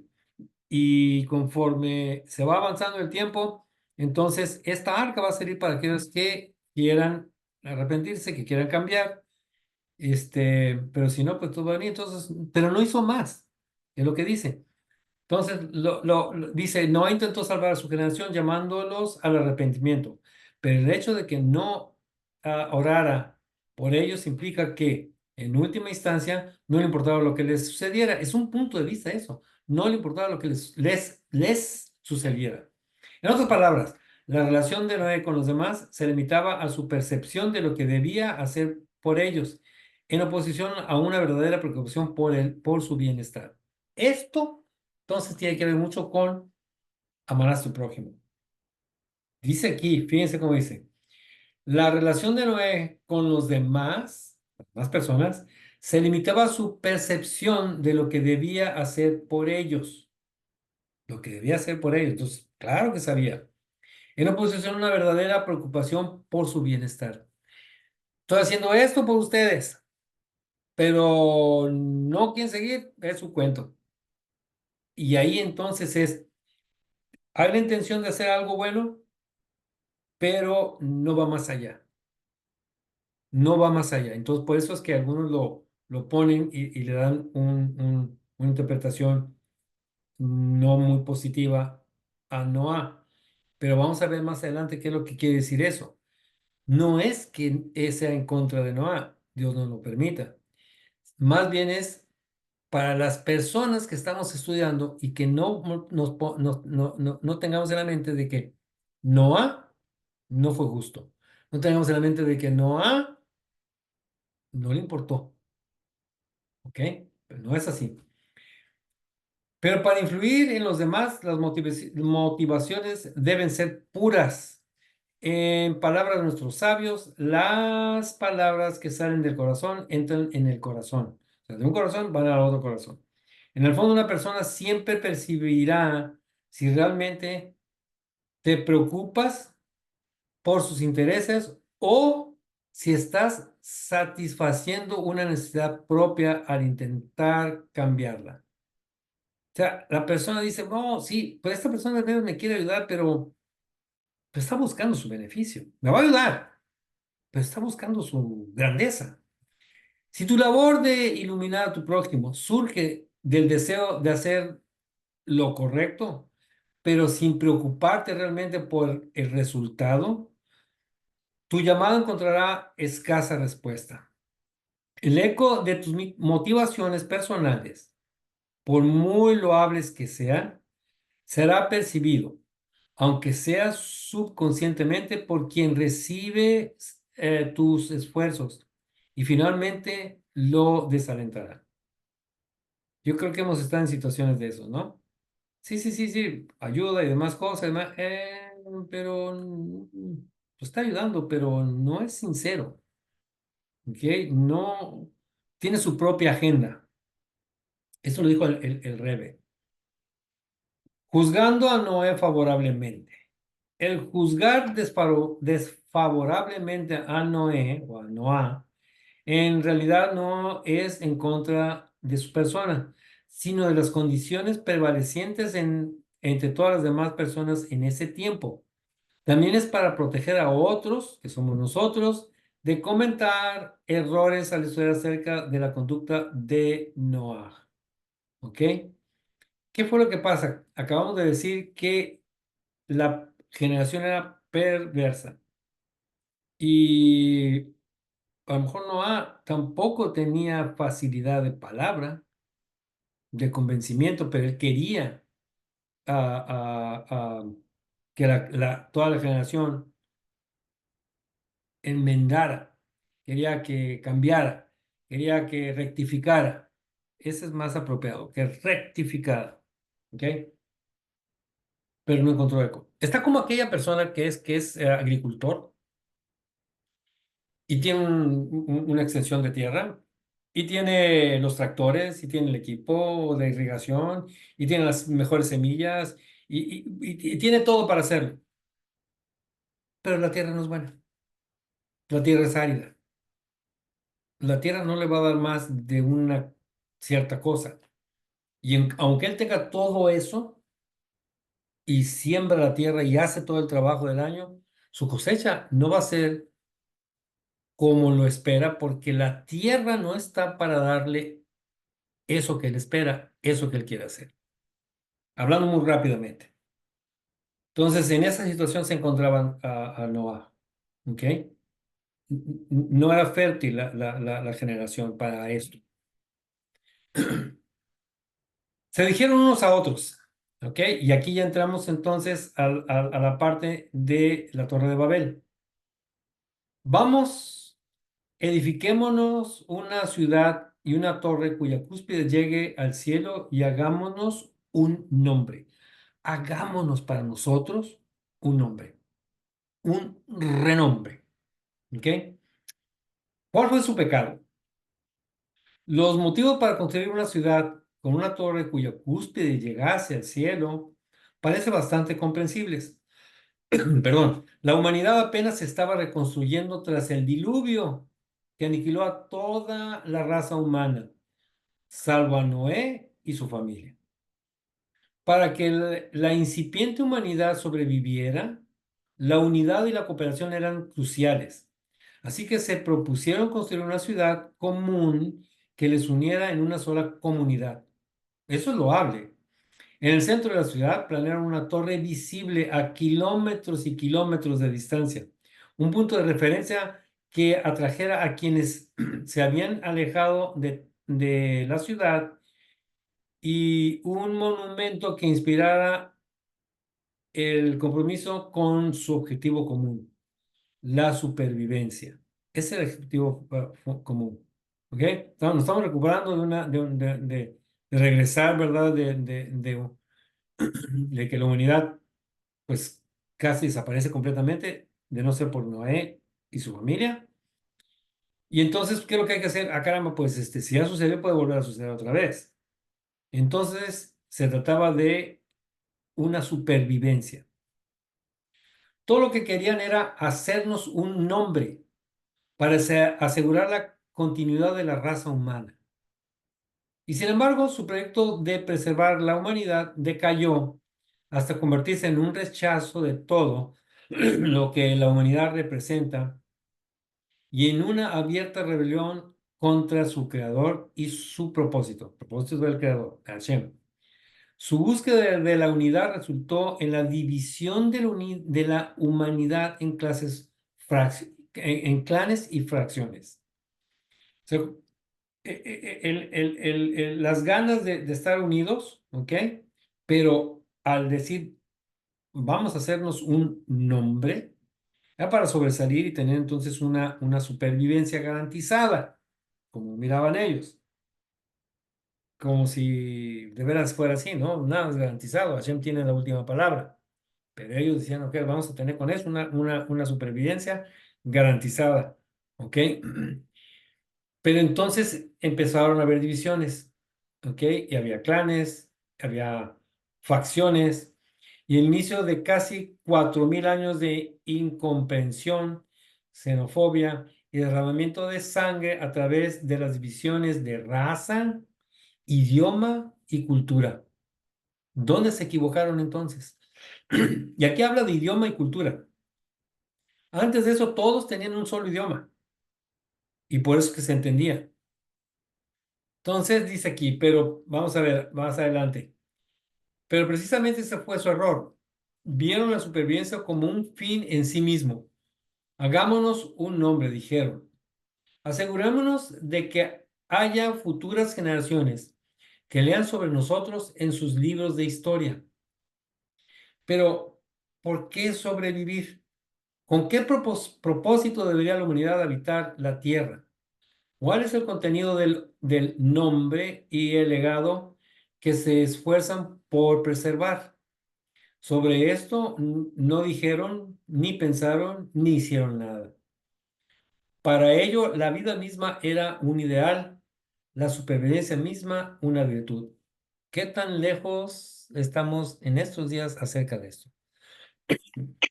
Y conforme se va avanzando el tiempo, entonces esta arca va a servir para aquellos que quieran arrepentirse, que quieran cambiar, pero si no, pues todo va a venir. Entonces, pero no hizo más, es lo que dice. Entonces, dice, no intentó salvar a su generación llamándolos al arrepentimiento, pero el hecho de que no orara por ellos implica que, en última instancia, no le importaba lo que les sucediera. Es un punto de vista eso. No le importaba lo que les sucediera. En otras palabras, la relación de Noé con los demás se limitaba a su percepción de lo que debía hacer por ellos, en oposición a una verdadera preocupación por su bienestar. Esto entonces tiene que ver mucho con amar a su prójimo. Dice aquí, fíjense cómo dice, la relación de Noé con los demás, las demás personas, se limitaba a su percepción de lo que debía hacer por ellos, lo que debía hacer por ellos. Entonces, claro que sabía. En oposición a una verdadera preocupación por su bienestar. Estoy haciendo esto por ustedes, pero no quieren seguir, es su cuento. Y ahí entonces hay la intención de hacer algo bueno, pero no va más allá, no va más allá. Entonces, por eso es que algunos lo ponen y le dan una interpretación no muy positiva a Noah. Pero vamos a ver más adelante qué es lo que quiere decir eso. No es que sea en contra de Noah, Dios no lo permita. Más bien es para las personas que estamos estudiando y que no tengamos en la mente de que Noah no fue justo. No tengamos en la mente de que Noah no le importó, ¿ok? Pero no es así. Pero para influir en los demás, las motivaciones deben ser puras. En palabras de nuestros sabios, las palabras que salen del corazón entran en el corazón. O sea, de un corazón van al otro corazón. En el fondo, una persona siempre percibirá si realmente te preocupas por sus intereses o si estás satisfaciendo una necesidad propia al intentar cambiarla. O sea, la persona dice, no, sí, pues esta persona al menos me quiere ayudar, pero pues, está buscando su beneficio. Me va a ayudar, pero está buscando su grandeza. Si tu labor de iluminar a tu prójimo surge del deseo de hacer lo correcto, pero sin preocuparte realmente por el resultado, tu llamado encontrará escasa respuesta. El eco de tus motivaciones personales, por muy loables que sean, será percibido, aunque sea subconscientemente, por quien recibe tus esfuerzos y finalmente lo desalentará. Yo creo que hemos estado en situaciones de eso, ¿no? Sí, sí, sí, sí, ayuda y demás cosas, pero pues, está ayudando, pero no es sincero, ¿ok? No tiene su propia agenda. Eso lo dijo el Rebe. Juzgando a Noé favorablemente. El juzgar desfavorablemente a Noé o a Noah, en realidad no es en contra de su persona, sino de las condiciones prevalecientes entre todas las demás personas en ese tiempo. También es para proteger a otros, que somos nosotros, de comentar errores al estudiar acerca de la conducta de Noah. ¿Ok? ¿Qué fue lo que pasa? Acabamos de decir que la generación era perversa y a lo mejor Noah tampoco tenía facilidad de palabra, de convencimiento, pero él quería que toda la generación enmendara, quería que cambiara, quería que rectificara. Ese es más apropiado, que rectificara. ¿Ok? Pero no encontró eco. Está como aquella persona que es agricultor y tiene una extensión de tierra y tiene los tractores y tiene el equipo de irrigación y tiene las mejores semillas y tiene todo para hacerlo, pero la tierra no es buena, la tierra es árida, la tierra no le va a dar más de una cierta cosa y aunque él tenga todo eso y siembra la tierra y hace todo el trabajo del año, su cosecha no va a ser como lo espera porque la tierra no está para darle eso que él espera, eso que él quiere hacer. Hablando muy rápidamente. Entonces, en esa situación se encontraban a Noah. ¿Ok? No era fértil la generación para esto. Se dijeron unos a otros. ¿Ok? Y aquí ya entramos entonces a la parte de la Torre de Babel. Vamos, edifiquémonos una ciudad y una torre cuya cúspide llegue al cielo y hagámonos un nombre. Hagámonos para nosotros un nombre, un renombre. ¿Ok? ¿Cuál fue su pecado? Los motivos para construir una ciudad con una torre cuya cúspide llegase al cielo parece bastante comprensibles. Perdón, la humanidad apenas se estaba reconstruyendo tras el diluvio que aniquiló a toda la raza humana, salvo a Noé y su familia. Para que la incipiente humanidad sobreviviera, la unidad y la cooperación eran cruciales. Así que se propusieron construir una ciudad común que les uniera en una sola comunidad. Eso es loable. En el centro de la ciudad planearon una torre visible a kilómetros y kilómetros de distancia, un punto de referencia que atrajera a quienes se habían alejado de la ciudad y un monumento que inspirara el compromiso con su objetivo común, la supervivencia. Ese es el objetivo común. ¿Ok? Nos estamos recuperando de regresar, ¿verdad? De que la humanidad, pues, casi desaparece completamente, de no ser por Noé y su familia. Y entonces, ¿qué es lo que hay que hacer? Ah, caramba, pues, si ya sucedió, puede volver a suceder otra vez. Entonces, se trataba de una supervivencia. Todo lo que querían era hacernos un nombre para asegurar la continuidad de la raza humana. Y sin embargo, su proyecto de preservar la humanidad decayó hasta convertirse en un rechazo de todo lo que la humanidad representa y en una abierta rebelión contra su creador y su propósito del creador, Hashem. Su búsqueda de la unidad resultó en la división de la humanidad en en clanes y fracciones. O sea, las ganas de estar unidos, ¿ok? Pero al decir, vamos a hacernos un nombre, era para sobresalir y tener entonces una supervivencia garantizada, como miraban ellos, como si de veras fuera así, ¿no? Nada es garantizado, Hashem tiene la última palabra, pero ellos decían, ok, vamos a tener con eso una supervivencia garantizada, ¿ok? Pero entonces empezaron a haber divisiones, ¿ok? Y había clanes, había facciones, y el inicio de casi 4000 años de incomprensión, xenofobia y derramamiento de sangre a través de las divisiones de raza, idioma y cultura. ¿Dónde se equivocaron entonces? Y aquí habla de idioma y cultura. Antes de eso, todos tenían un solo idioma, y por eso es que se entendía. Entonces dice aquí, pero vamos a ver más adelante. Pero precisamente ese fue su error. Vieron la supervivencia como un fin en sí mismo. Hagámonos un nombre, dijeron. Asegurémonos de que haya futuras generaciones que lean sobre nosotros en sus libros de historia. Pero, ¿por qué sobrevivir? ¿Con qué propósito debería la humanidad habitar la Tierra? ¿Cuál es el contenido del nombre y el legado que se esfuerzan por preservar? Sobre esto no dijeron, ni pensaron, ni hicieron nada. Para ello, la vida misma era un ideal, la supervivencia misma una virtud. ¿Qué tan lejos estamos en estos días acerca de esto?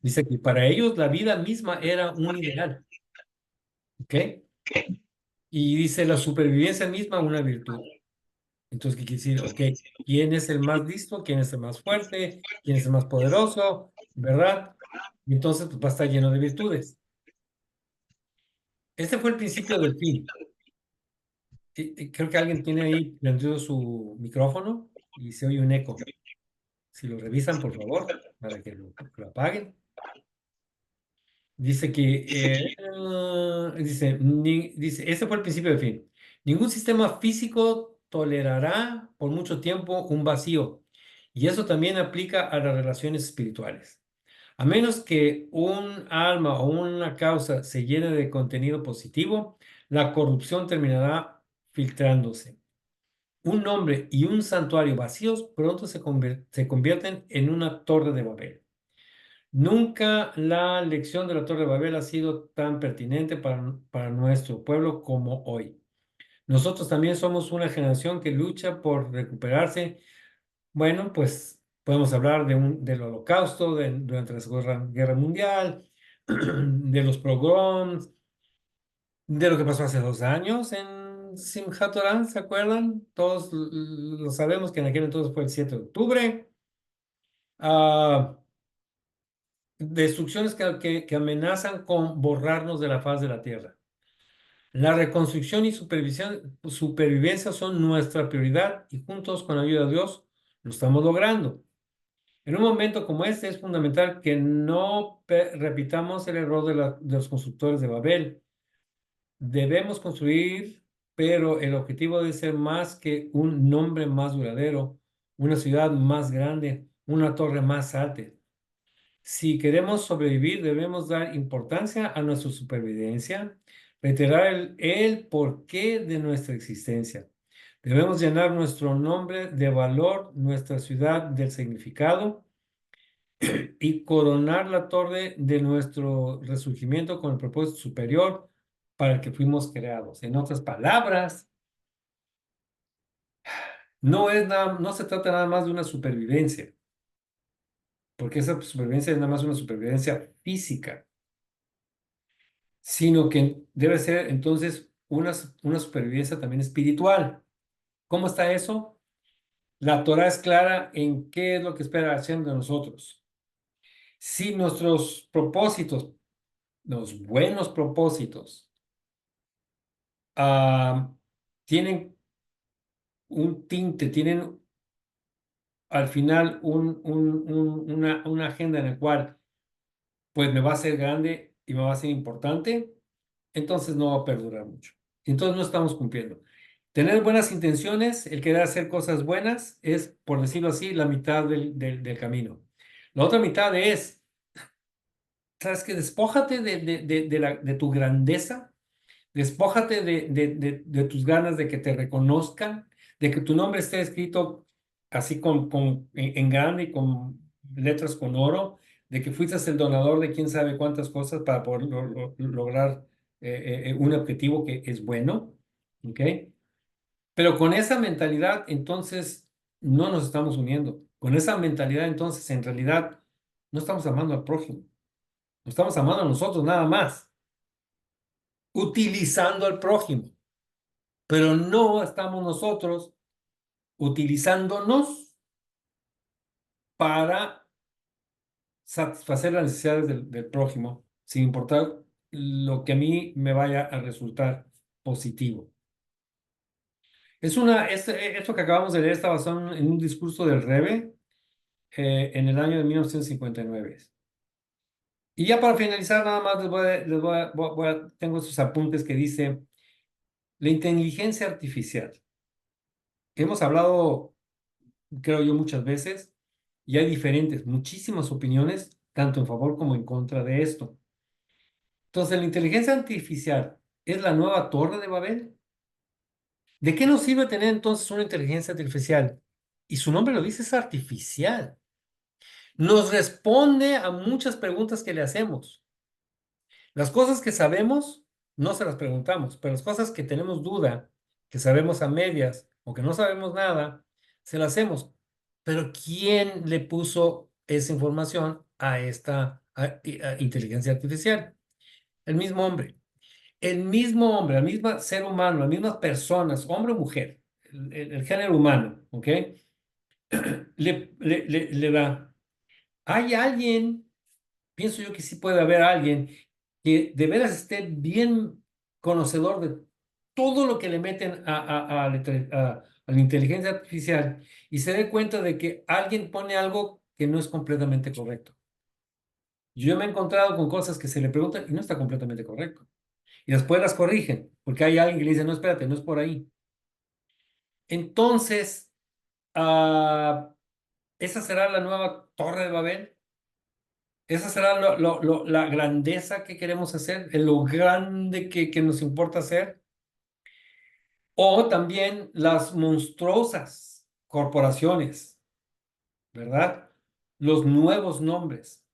Dice que para ellos la vida misma era un ideal, ¿ok? Y dice la supervivencia misma una virtud. Entonces, ¿qué quiere decir? Ok, ¿quién es el más listo? ¿Quién es el más fuerte? ¿Quién es el más poderoso? ¿Verdad? Y entonces pues, va a estar lleno de virtudes. Este fue el principio del fin. Creo que alguien tiene ahí prendido su micrófono y se oye un eco. Si lo revisan, por favor, para que lo apaguen. Dice dice, este fue el principio del fin. Ningún sistema físico tolerará por mucho tiempo un vacío. Y eso también aplica a las relaciones espirituales. A menos que un alma o una causa se llene de contenido positivo, la corrupción terminará filtrándose. Un nombre y un santuario vacíos pronto se convierten en una torre de Babel. Nunca la lección de la Torre de Babel ha sido tan pertinente para nuestro pueblo como hoy. Nosotros también somos una generación que lucha por recuperarse. Bueno, pues podemos hablar del Holocausto, durante la Segunda Guerra Mundial, de los pogroms, de lo que pasó hace 2 años en Simchat Torah, ¿se acuerdan? Todos lo sabemos que en aquel entonces fue el 7 de octubre. Ah, destrucciones que amenazan con borrarnos de la faz de la tierra. La reconstrucción y supervivencia son nuestra prioridad y juntos con la ayuda de Dios lo estamos logrando. En un momento como este es fundamental que no repitamos el error de los constructores de Babel. Debemos construir, pero el objetivo debe ser más que un nombre más duradero, una ciudad más grande, una torre más alta. Si queremos sobrevivir, debemos dar importancia a nuestra supervivencia, reiterar el porqué de nuestra existencia. Debemos llenar nuestro nombre de valor, nuestra ciudad del significado y coronar la torre de nuestro resurgimiento con el propósito superior para el que fuimos creados. En otras palabras, no se trata nada más de una supervivencia, porque esa supervivencia es nada más una supervivencia física, sino que debe ser entonces una supervivencia también espiritual. ¿Cómo está eso? La Torah es clara en qué es lo que espera Hashem de nosotros. Si nuestros propósitos, los buenos propósitos, ah, tienen un tinte, tienen al final una agenda en la cual pues me va a ser grande y me va a ser importante, entonces no va a perdurar mucho. Entonces no estamos cumpliendo. Tener buenas intenciones, el querer hacer cosas buenas, es, por decirlo así, la mitad del camino. La otra mitad es, ¿sabes qué? Despójate de tu grandeza. Despójate de tus ganas de que te reconozcan, de que tu nombre esté escrito así en grande y con letras con oro, de que fuiste el donador de quién sabe cuántas cosas para poder lograr un objetivo que es bueno, ¿ok? Pero con esa mentalidad, entonces, no nos estamos uniendo. Con esa mentalidad, entonces, en realidad, no estamos amando al prójimo, nos estamos amando a nosotros nada más, utilizando al prójimo. Pero no estamos nosotros utilizándonos para satisfacer las necesidades del prójimo, sin importar lo que a mí me vaya a resultar positivo. Esto que acabamos de leer está basado en un discurso del Rebbe en el año de 1959. Y ya para finalizar, nada más tengo esos apuntes que dice, la inteligencia artificial. Hemos hablado creo yo, muchas veces, y hay muchísimas opiniones, tanto en favor como en contra de esto. Entonces, la inteligencia artificial es la nueva torre de Babel. ¿De qué nos sirve tener entonces una inteligencia artificial? Y su nombre lo dice, es artificial. Nos responde a muchas preguntas que le hacemos. Las cosas que sabemos, no se las preguntamos, pero las cosas que tenemos duda, que sabemos a medias o que no sabemos nada, se las hacemos. Pero ¿quién le puso esa información a esta a inteligencia artificial? El mismo hombre. El mismo hombre, el mismo ser humano, las mismas personas, hombre o mujer, el género humano, ¿ok? Le da. Hay alguien, pienso yo que sí puede haber alguien que de veras esté bien conocedor de todo lo que le meten a la inteligencia artificial y se dé cuenta de que alguien pone algo que no es completamente correcto. Yo me he encontrado con cosas que se le preguntan y no está completamente correcto. Y después las corrigen, porque hay alguien que le dice, no, espérate, no es por ahí. Entonces, ah, esa será la nueva Torre de Babel. Esa será la grandeza que queremos hacer, lo grande que nos importa hacer. O también las monstruosas corporaciones, ¿verdad? Los nuevos nombres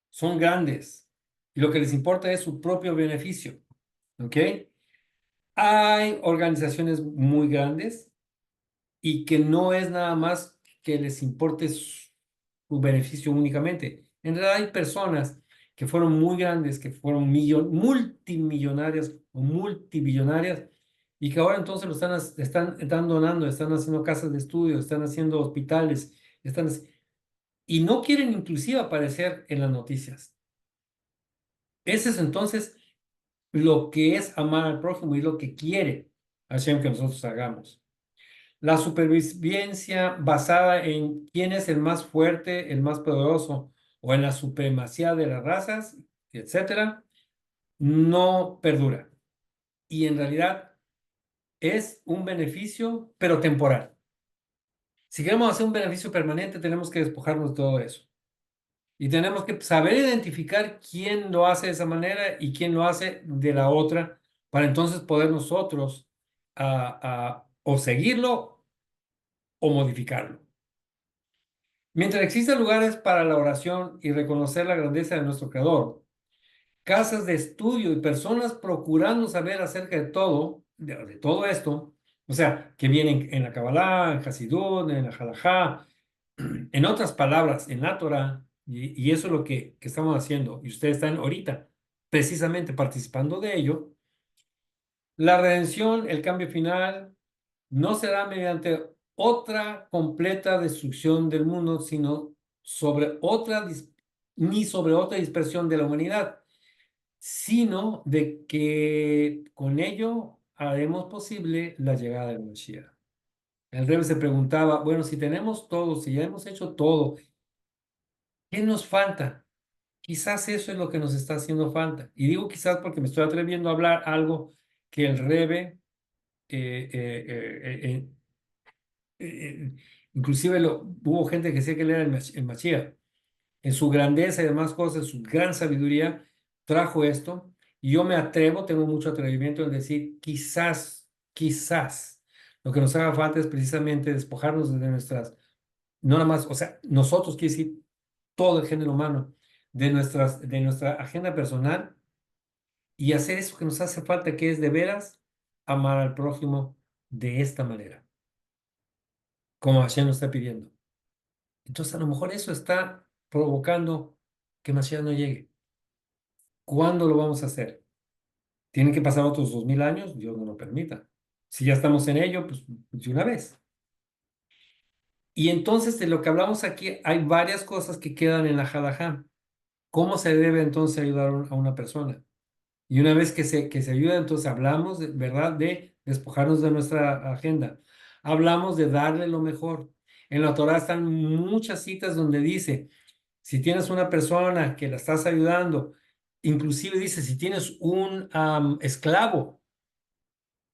son grandes y lo que les importa es su propio beneficio, ¿ok? Hay organizaciones muy grandes y que no es nada más que les importe su beneficio únicamente. En realidad hay personas que fueron muy grandes, que fueron multimillonarias o multibillonarias y que ahora entonces están donando, están haciendo casas de estudio, están haciendo hospitales, y no quieren inclusive aparecer en las noticias. Ese es entonces lo que es amar al prójimo y lo que quiere Hashem que nosotros hagamos. La supervivencia basada en quién es el más fuerte, el más poderoso, o en la supremacía de las razas, etcétera, no perdura. Y en realidad es un beneficio, pero temporal. Si queremos hacer un beneficio permanente, tenemos que despojarnos de todo eso. Y tenemos que saber identificar quién lo hace de esa manera y quién lo hace de la otra, para entonces poder nosotros o seguirlo o modificarlo. Mientras existan lugares para la oración y reconocer la grandeza de nuestro Creador, casas de estudio y personas procurando saber acerca de todo, de todo esto, o sea, que vienen en la Kabbalah, en Hasidut, en la Halajá, en otras palabras, en la Torah, y eso es lo que estamos haciendo, y ustedes están ahorita precisamente participando de ello. La redención, el cambio final, no será mediante otra completa destrucción del mundo, sino sobre ni sobre otra dispersión de la humanidad, sino de que con ello haremos posible la llegada del Mashiach. El rey se preguntaba, bueno, si tenemos todo, si ya hemos hecho todo, ¿qué nos falta? Quizás eso es lo que nos está haciendo falta. Y digo quizás porque me estoy atreviendo a hablar algo que el Rebe, eh, eh, eh, eh, inclusive hubo gente que decía que él era el Mashiach. En su grandeza y demás cosas, en su gran sabiduría, trajo esto. Y yo me atrevo, tengo mucho atrevimiento en decir, quizás, lo que nos haga falta es precisamente despojarnos de nuestras, no nada más, o sea, nosotros, quiere decir, todo el género humano, de nuestra agenda personal y hacer eso que nos hace falta, que es de veras amar al prójimo de esta manera, como Hashem nos está pidiendo. Entonces, a lo mejor eso está provocando que Mashiach no llegue. ¿Cuándo lo vamos a hacer? ¿Tienen que pasar otros 2000 años? Dios no lo permita. Si ya estamos en ello, pues de una vez. Y entonces, de lo que hablamos aquí, hay varias cosas que quedan en la halajá. ¿Cómo se debe entonces ayudar a una persona? Y una vez que se ayuda, entonces hablamos, ¿verdad?, de despojarnos de nuestra agenda. Hablamos de darle lo mejor. En la Torah están muchas citas donde dice, si tienes una persona que la estás ayudando, inclusive dice, si tienes un esclavo,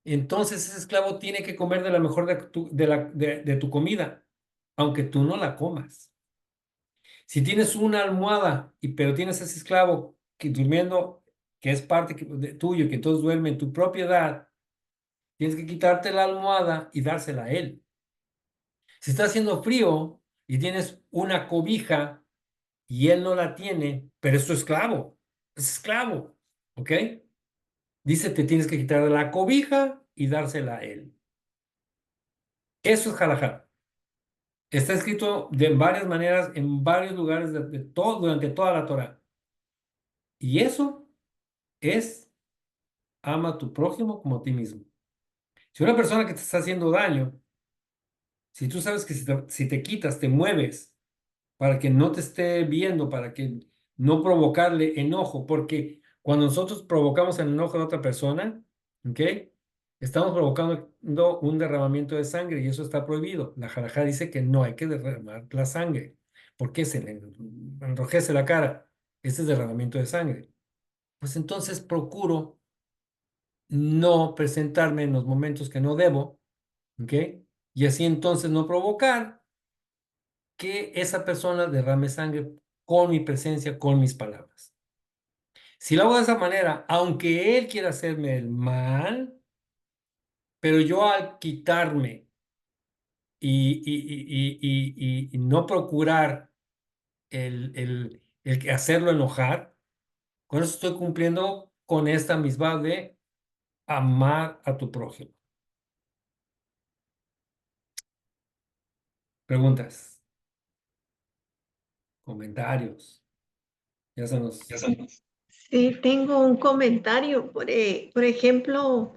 entonces ese esclavo tiene que comer de la mejor de tu comida, aunque tú no la comas. Si tienes una almohada, pero tienes ese esclavo que durmiendo, que es parte tuyo, que todos duermen en tu propiedad, tienes que quitarte la almohada y dársela a él. Si está haciendo frío y tienes una cobija y él no la tiene, pero es tu esclavo, es esclavo, ¿ok? Dice, te tienes que quitar la cobija y dársela a él. Eso es halajá. Está escrito de varias maneras en varios lugares de todo, durante toda la Torah. Y eso es ama a tu prójimo como a ti mismo. Si una persona que te está haciendo daño, si tú sabes que si te quitas, te mueves para que no te esté viendo, para que no provocarle enojo, porque cuando nosotros provocamos el enojo de otra persona, ¿ok? Estamos provocando un derramamiento de sangre y eso está prohibido. La halajá dice que no hay que derramar la sangre, porque se le enrojece la cara. Este es derramamiento de sangre. Pues entonces procuro no presentarme en los momentos que no debo, ¿ok? Y así entonces no provocar que esa persona derrame sangre con mi presencia, con mis palabras. Si lo hago de esa manera, aunque él quiera hacerme el mal, pero yo al quitarme y no procurar el hacerlo enojar, con eso estoy cumpliendo con esta misma de amar a tu prójimo. Preguntas, comentarios. Ya se nos... Sí, tengo un comentario. Por ejemplo,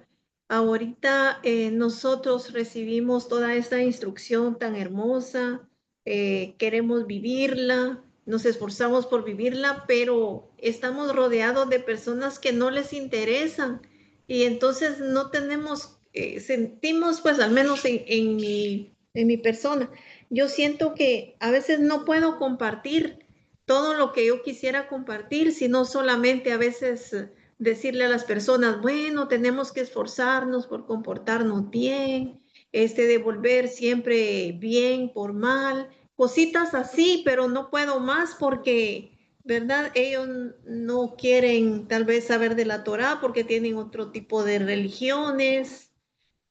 ahorita nosotros recibimos toda esta instrucción tan hermosa, queremos vivirla, nos esforzamos por vivirla, pero estamos rodeados de personas que no les interesan y entonces no tenemos, sentimos pues al menos en mi persona, yo siento que a veces no puedo compartir todo lo que yo quisiera compartir, sino solamente a veces decirle a las personas, bueno, tenemos que esforzarnos por comportarnos bien, devolver siempre bien por mal, cositas así, pero no puedo más porque, ¿verdad? Ellos no quieren tal vez saber de la Torá porque tienen otro tipo de religiones,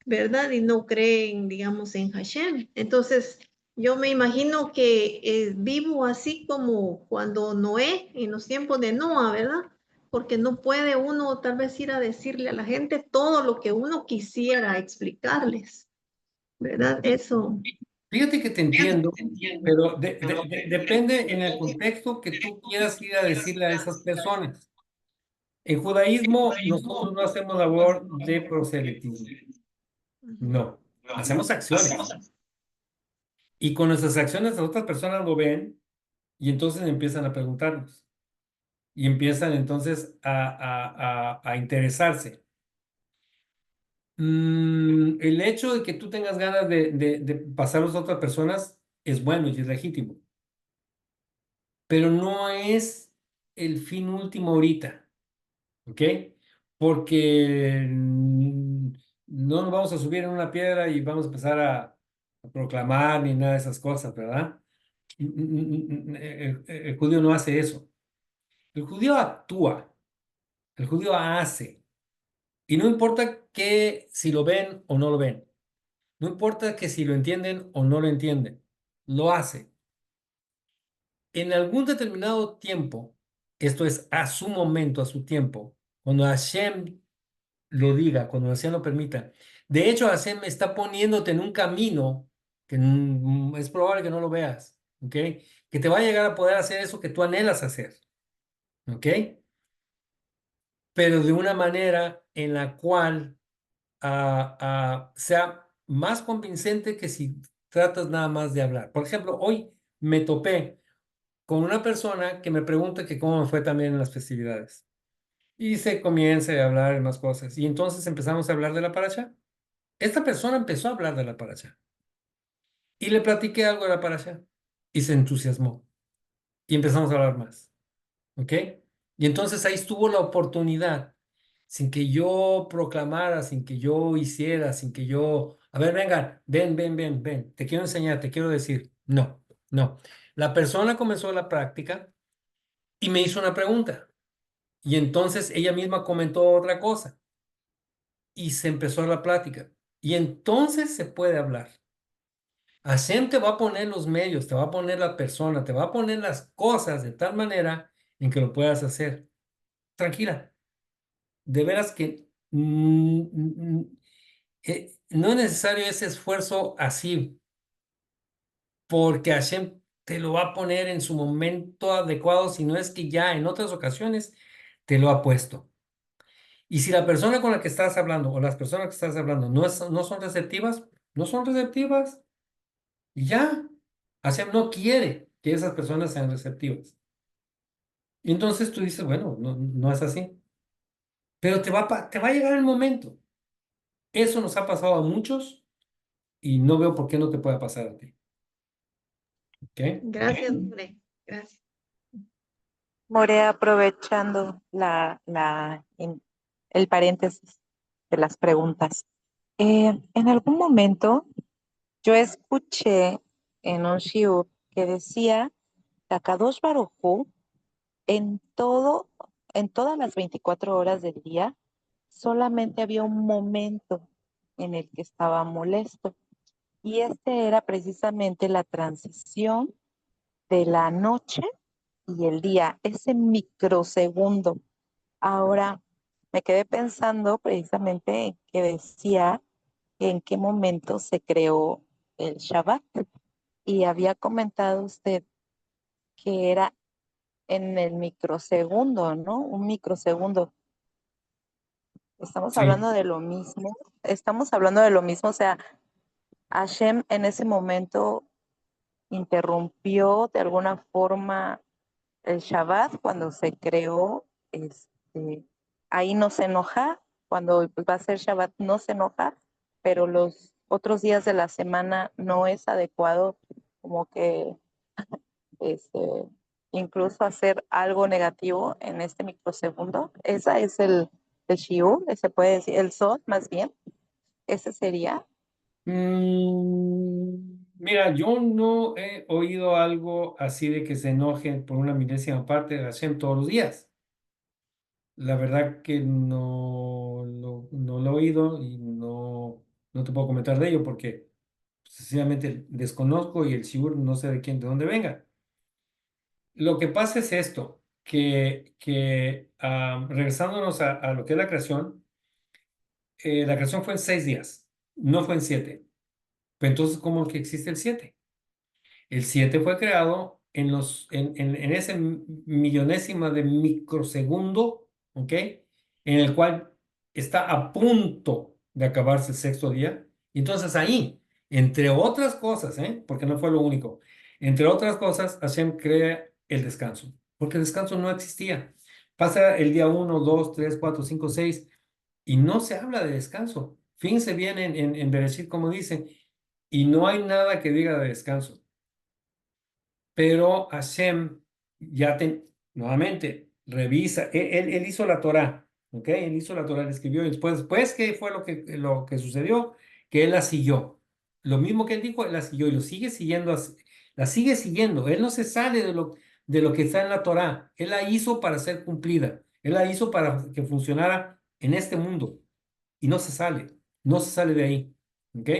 ¿verdad? Y no creen, digamos, en Hashem. Entonces, yo me imagino que vivo así como cuando Noé, en los tiempos de Noa, ¿verdad? Porque no puede uno tal vez ir a decirle a la gente todo lo que uno quisiera explicarles, ¿verdad? Eso. Fíjate que te entiendo, pero depende en el contexto que tú quieras ir a decirle a esas personas. En judaísmo, nosotros no hacemos labor de proselitismo, Ujú. no, hacemos acciones. Y con nuestras acciones las otras personas lo ven y entonces empiezan a preguntarnos y empiezan entonces a interesarse. El hecho de que tú tengas ganas de pasarlos a otras personas es bueno y es legítimo, pero no es el fin último ahorita, ¿ok? Porque no nos vamos a subir en una piedra y vamos a empezar a proclamar ni nada de esas cosas, ¿verdad? El judío no hace eso. El judío actúa, el judío hace. Y no importa que si lo ven o no lo ven. No importa que si lo entienden o no lo entienden. Lo hace. En algún determinado tiempo, esto es a su momento, a su tiempo, cuando Hashem lo diga, cuando Hashem lo permita. De hecho, Hashem está poniéndote en un camino que es probable que no lo veas, ¿ok? Que te va a llegar a poder hacer eso que tú anhelas hacer, ¿ok? Pero de una manera en la cual sea más convincente que si tratas nada más de hablar. Por ejemplo, hoy me topé con una persona que me pregunta que cómo me fue también en las festividades. Y se comienza a hablar de más cosas. Y entonces empezamos a hablar de la paracha. Esta persona empezó a hablar de la paracha. Y le platiqué algo de la paracha. Y se entusiasmó. Y empezamos a hablar más. ¿Ok? Y entonces ahí estuvo la oportunidad, sin que yo proclamara, sin que yo hiciera, sin que yo, a ver, venga, ven, ven, ven, ven, te quiero enseñar, te quiero decir. No, no. La persona comenzó la práctica y me hizo una pregunta. Y entonces ella misma comentó otra cosa y se empezó la plática. Y entonces se puede hablar. Hashem te va a poner los medios, te va a poner la persona, te va a poner las cosas de tal manera en que lo puedas hacer. Tranquila. De veras que no es necesario ese esfuerzo así, porque Hashem te lo va a poner en su momento adecuado, si no es que ya en otras ocasiones te lo ha puesto. Y si la persona con la que estás hablando o las personas que estás hablando no son receptivas, no son receptivas y ya. Hashem no quiere que esas personas sean receptivas. Y entonces tú dices, bueno, no, no es así. Pero te va a llegar el momento. Eso nos ha pasado a muchos y no veo por qué no te pueda pasar a ti. ¿Ok? Gracias, More. Gracias. More, aprovechando el paréntesis de las preguntas. En algún momento yo escuché en un shiur que decía que Akadosh Baruj Hu, en todo, en todas las 24 horas del día, solamente había un momento en el que estaba molesto. Y este era precisamente la transición de la noche y el día, ese microsegundo. Ahora me quedé pensando precisamente en que decía en qué momento se creó el Shabbat. Y había comentado usted que era en el microsegundo, ¿no? Un microsegundo. Estamos Sí. hablando de lo mismo. Estamos hablando de lo mismo. O sea, Hashem en ese momento interrumpió de alguna forma el Shabbat cuando se creó. Ahí no se enoja. Cuando va a ser Shabbat no se enoja, pero los otros días de la semana no es adecuado como que este, incluso hacer algo negativo en este microsegundo. Esa es el shiur, se puede decir, el sod más bien, ese sería. Mm, Mira, yo no he oído algo así de que se enojen por una milésima parte de Hashem todos los días. La verdad que no lo he oído y no te puedo comentar de ello porque sencillamente desconozco y el shiur no sé de quién, de dónde venga. Lo que pasa es esto, que regresándonos a lo que es la creación fue en 6 días, no fue en 7. Pero entonces, ¿cómo que existe el 7? El 7 fue creado en ese millonésima de microsegundo, ¿ok? En el cual está a punto de acabarse el sexto día. Y entonces ahí, entre otras cosas, ¿eh? Porque no fue lo único, entre otras cosas, Hashem crea el descanso, porque el descanso no existía. Pasa el día 1, 2, 3, 4, 5, 6 y no se habla de descanso. Fíjense bien en Bereshit como dice, y no hay nada que diga de descanso. Pero Hashem nuevamente revisa, él hizo la Torá, ¿ok? Él hizo la Torá, él escribió y después, ¿qué fue lo que sucedió? Que él la siguió. Lo mismo que él dijo, él la siguió y lo sigue siguiendo, la sigue siguiendo. Él no se sale de lo que está en la Torá. Él la hizo para ser cumplida. Él la hizo para que funcionara en este mundo y no se sale de ahí, ¿ok?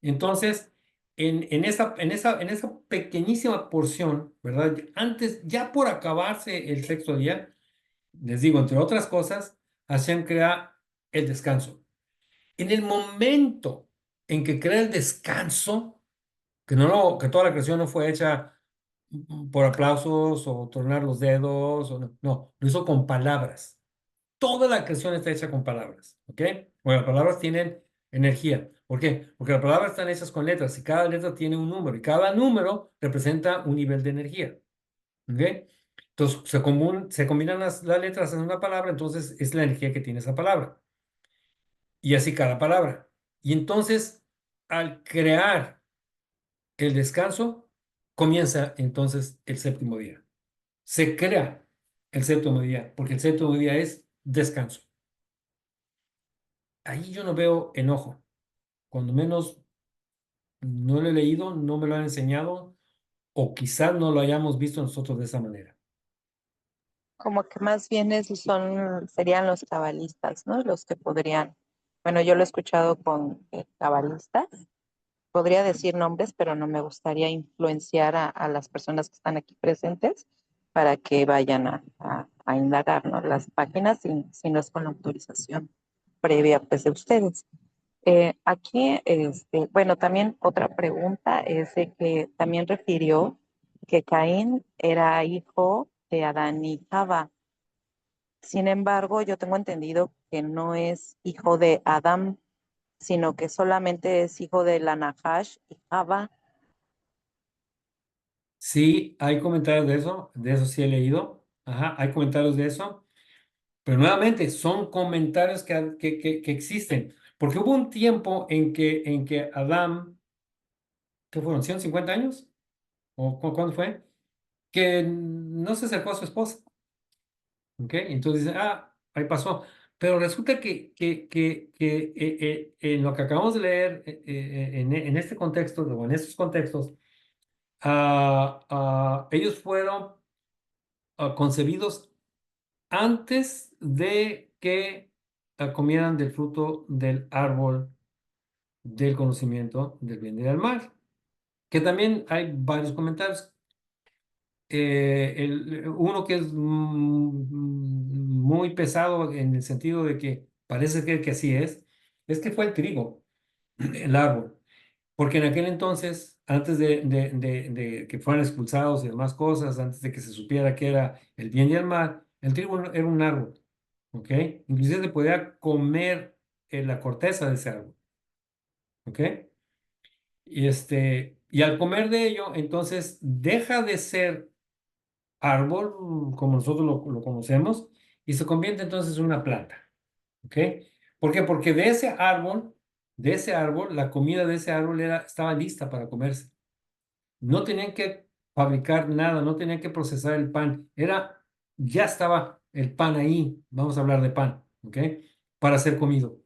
Entonces, en esa pequeñísima porción, ¿verdad? Antes, ya por acabarse el sexto día, les digo, entre otras cosas, Hashem crea el descanso. En el momento en que crea el descanso, que toda la creación no fue hecha por aplausos o tornar los dedos, no, lo hizo con palabras. Toda la creación está hecha con palabras, ¿ok? Bueno, las palabras tienen energía. ¿Por qué? Porque las palabras están hechas con letras y cada letra tiene un número y cada número representa un nivel de energía, ¿ok? Entonces, se combinan las letras en una palabra, entonces es la energía que tiene esa palabra. Y así cada palabra. Y entonces, al crear el descanso, comienza entonces el séptimo día. Se crea el séptimo día, porque el séptimo día es descanso. Ahí yo no veo enojo. Cuando menos no lo he leído, no me lo han enseñado, o quizás no lo hayamos visto nosotros de esa manera. Como que más bien esos serían los cabalistas, ¿no? Los que podrían, bueno, yo lo he escuchado con cabalistas, podría decir nombres, pero no me gustaría influenciar a las personas que están aquí presentes para que vayan a indagar, ¿no? Las páginas si no es con la autorización previa, pues, de ustedes. Aquí, bueno, también otra pregunta es de que también refirió que Caín era hijo de Adán y Java. Sin embargo, yo tengo entendido que no es hijo de Adán, sino que solamente es hijo de la Nahash y Java. Sí, hay comentarios de eso sí he leído. Ajá, hay comentarios de eso, pero nuevamente son comentarios que existen, porque hubo un tiempo en que Adán, ¿qué fueron? ¿150 años? ¿O cuándo fue? Que no se acercó a su esposa. ¿Ok? Entonces dice, ahí pasó. Pero resulta que en lo que acabamos de leer, en este contexto, o en estos contextos, ellos fueron concebidos antes de que comieran del fruto del árbol del conocimiento del bien y del mal. Que también hay varios comentarios. Uno que es muy pesado en el sentido de que parece que así es que fue el trigo, el árbol, porque en aquel entonces, antes de que fueran expulsados y demás cosas, antes de que se supiera que era el bien y el mal, el trigo era un árbol, ¿ok? Inclusive se podía comer la corteza de ese árbol, ¿ok? Y al comer de ello, entonces deja de ser árbol, como nosotros lo conocemos, y se convierte entonces en una planta. ¿Ok? ¿Por qué? Porque de ese árbol, la comida de ese árbol estaba lista para comerse. No tenían que fabricar nada, no tenían que procesar el pan. Ya estaba el pan ahí, vamos a hablar de pan, ¿ok? Para ser comido.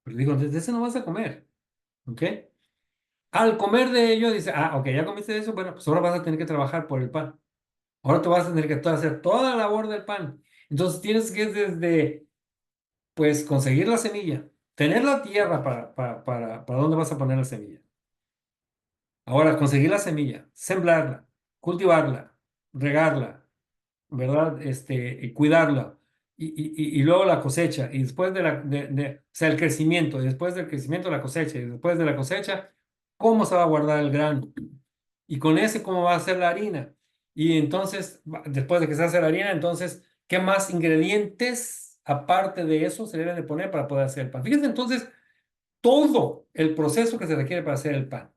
Pero digo, desde ese no vas a comer, ¿ok? Al comer de ello, dice, ah, ok, ya comiste de eso, bueno, pues ahora vas a tener que trabajar por el pan. Ahora te vas a tener que hacer toda la labor del pan. Entonces tienes que desde, pues, conseguir la semilla, tener la tierra para dónde vas a poner la semilla. Ahora, conseguir la semilla, sembrarla, cultivarla, regarla, ¿verdad? Y cuidarla. Y luego la cosecha. Y después o sea, el crecimiento. Y después del crecimiento, la cosecha. Y después de la cosecha, ¿cómo se va a guardar el grano? Y con ese, ¿cómo va a ser la harina? Y entonces, después de que se hace la harina, entonces, ¿qué más ingredientes aparte de eso se deben de poner para poder hacer el pan? Fíjense entonces todo el proceso que se requiere para hacer el pan.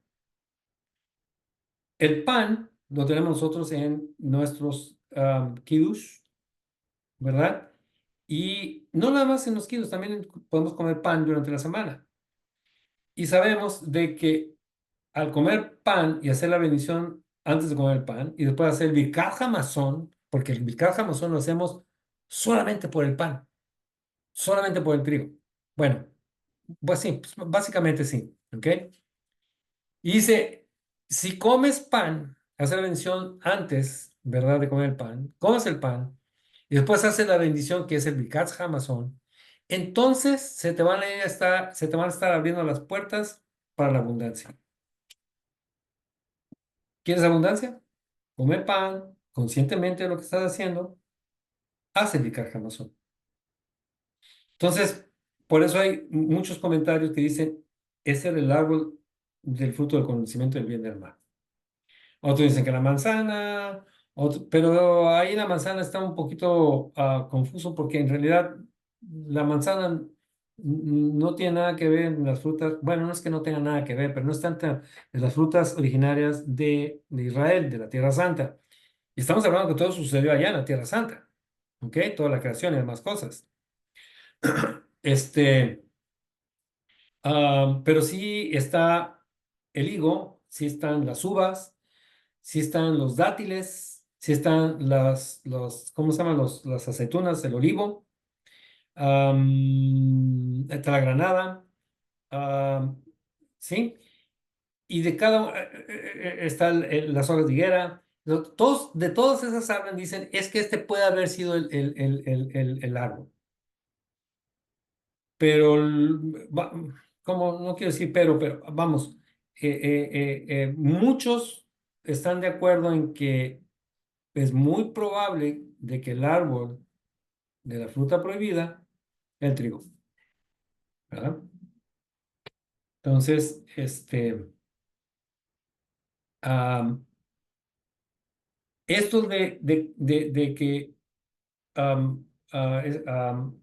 El pan lo tenemos nosotros en nuestros kiddush, ¿verdad? Y no nada más en los kiddush, también podemos comer pan durante la semana. Y sabemos de que al comer pan y hacer la bendición antes de comer el pan y después hacer el Birkat Hamazón, porque el Birkat Hamazón lo hacemos solamente por el pan, solamente por el trigo. Bueno, pues sí, pues básicamente sí, ¿ok? Y dice, si comes pan, hacer la bendición antes, ¿verdad? De comer el pan, comes el pan y después haces la bendición que es el Birkat Hamazón, entonces se te van a estar abriendo las puertas para la abundancia. ¿Quieres abundancia? Come pan, conscientemente de lo que estás haciendo, haz el Birkat Hamazón. Entonces, por eso hay muchos comentarios que dicen, ese es el árbol del fruto del conocimiento del bien y del mal. Otros dicen que la manzana, pero ahí la manzana está un poquito confuso porque en realidad la manzana no tiene nada que ver en las frutas. Bueno, no es que no tenga nada que ver, pero no es tanta de las frutas originarias de Israel, de la Tierra Santa. Y estamos hablando que todo sucedió allá en la Tierra Santa, ¿ok? Toda la creación y demás cosas. Este, pero sí está el higo, sí están las uvas, sí están los dátiles, sí están ¿cómo se llaman? Las aceitunas, el olivo, está la granada, am, ¿sí? Y de está las hojas de higuera. De todas esas hablan, dicen, es que este puede haber sido el árbol. Pero, como no quiero decir pero vamos, muchos están de acuerdo en que es muy probable de que el árbol de la fruta prohibida es el trigo, ¿verdad? Entonces, am, esto de que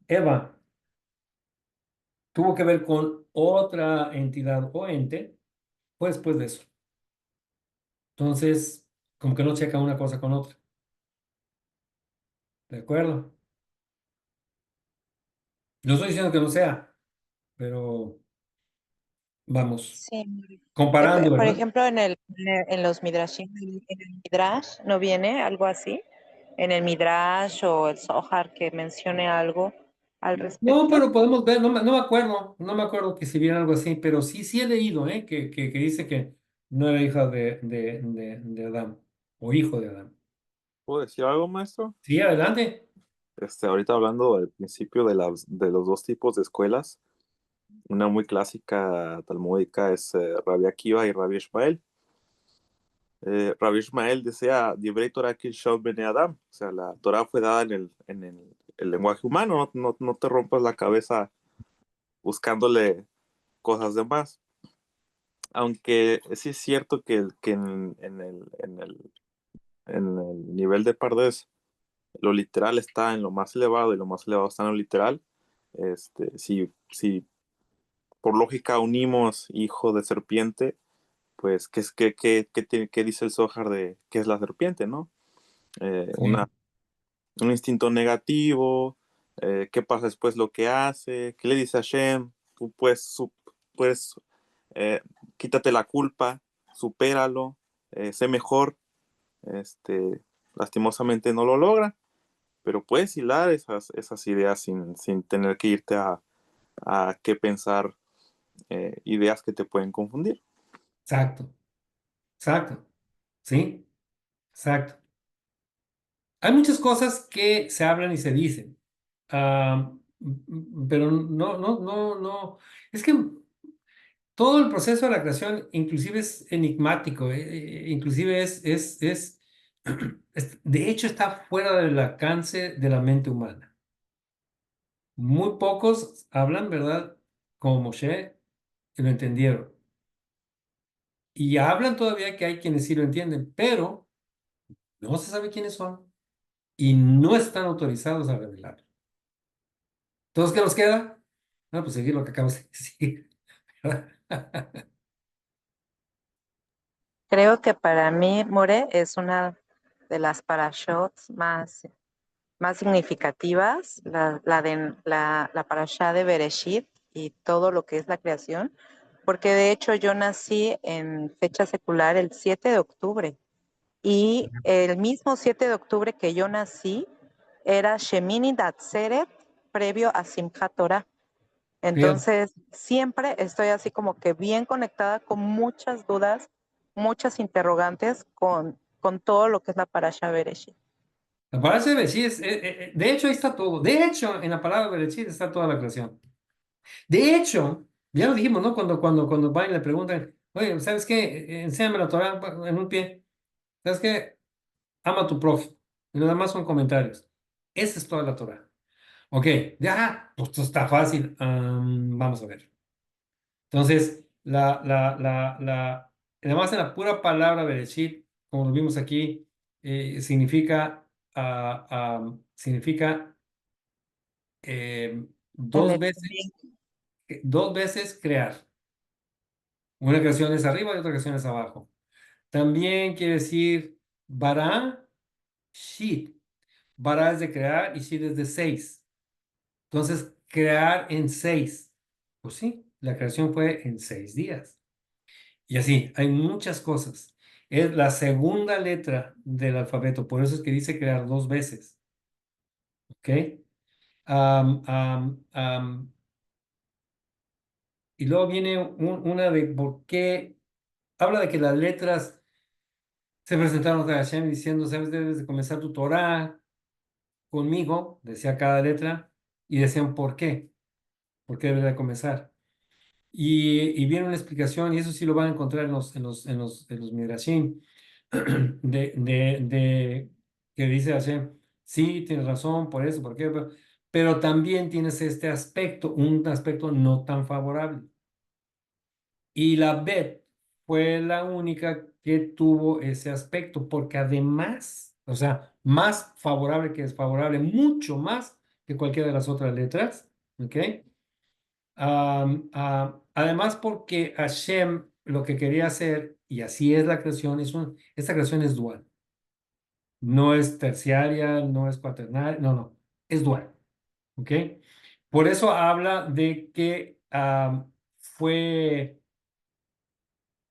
Eva tuvo que ver con otra entidad o ente, pues después de eso. Entonces, como que no checa una cosa con otra, ¿de acuerdo? No estoy diciendo que no sea, pero vamos, Sí. comparando, Por ¿verdad? ejemplo, en los midrashim, en el midrash, ¿no viene algo así? En el midrash o el Zohar que mencione algo al No, respecto. pero podemos ver, no me acuerdo que si viene algo así, pero sí he leído, que dice que no era hija de Adán, o hijo de Adán. ¿Puedo decir algo, maestro? Sí, adelante. Ahorita hablando del principio de los dos tipos de escuelas, una muy clásica talmúdica es Rabbi Akiva y Rabbi Ishmael. Rabbi Ishmael decía, Divrei Torah Kirshon Bene Adam, o sea, la Torah fue dada el lenguaje humano, no te rompas la cabeza buscándole cosas de más. Aunque sí es cierto que en el nivel de Pardes lo literal está en lo más elevado y lo más elevado está en lo literal. Si por lógica unimos hijo de serpiente, pues, ¿qué dice el Zohar de qué es la serpiente, no? Eh, Sí, una, un instinto negativo, qué pasa después lo que hace, qué le dice a Hashem, tú puedes eh, quítate la culpa, supéralo, sé mejor, lastimosamente no lo logra, pero puedes hilar esas ideas sin tener que irte a qué pensar ideas que te pueden confundir. Exacto, exacto, ¿sí? Exacto. Hay muchas cosas que se hablan y se dicen, pero no. Es que todo el proceso de la creación inclusive es enigmático, inclusive de hecho está fuera del alcance de la mente humana. Muy pocos hablan, ¿verdad? Como Moshe, que lo entendieron. Y hablan todavía que hay quienes sí lo entienden, pero no se sabe quiénes son y no están autorizados a revelar. Entonces, ¿qué nos queda? Ah, pues seguir lo que acabas de decir. Creo que para mí More es una de las parashot más significativas, la parashá de Bereshit y todo lo que es la creación, porque de hecho yo nací en fecha secular el 7 de octubre y el mismo 7 de octubre que yo nací era Shemini Datzeret previo a Simchat Torah. Fíjate, Entonces, siempre estoy así como que bien conectada con muchas dudas, muchas interrogantes con todo lo que es la Parasha Bereshit. la palabra de Bereshit de hecho, ahí está todo. De hecho, en la palabra Bereshit está toda la creación. De hecho, ya lo dijimos, ¿no? Cuando van y le preguntan, oye, ¿sabes qué? Enséñame la Torah en un pie. ¿Sabes qué? Ama a tu prójimo. Y lo demás son comentarios. Esa es toda la Torah. Ok, ya, pues esto está fácil. Vamos a ver. Entonces, además en la pura palabra Bereshit, como lo vimos aquí, significa El dos Elohim, veces, dos veces crear. Una creación es arriba y otra creación es abajo. También quiere decir bara, shit. Bara es de crear y shit es de seis. Entonces, crear en seis. Pues sí, la creación fue en 6 días. Y así, hay muchas cosas. Es la segunda letra del alfabeto, por eso es que dice crear 2 veces. ¿Ok? Am, am, am, y luego viene una de por qué. Habla de que las letras se presentaron a Hashem diciendo, sabes, debes de comenzar tu Torah conmigo, decía cada letra, y decían por qué. ¿Por qué debe de comenzar? Y viene una explicación, y eso sí lo van a encontrar en los Midrashim, que dice Hashem, sí, tienes razón, por eso, por qué, pero también tienes este aspecto, un aspecto no tan favorable. Y la Bet fue la única que tuvo ese aspecto, porque además, o sea, más favorable que desfavorable, mucho más que cualquiera de las otras letras, ¿ok? Además, porque Hashem lo que quería hacer, y así es la creación, esta creación es dual. No es terciaria, no es cuaternaria, no, es dual. ¿Ok? Por eso habla de que fue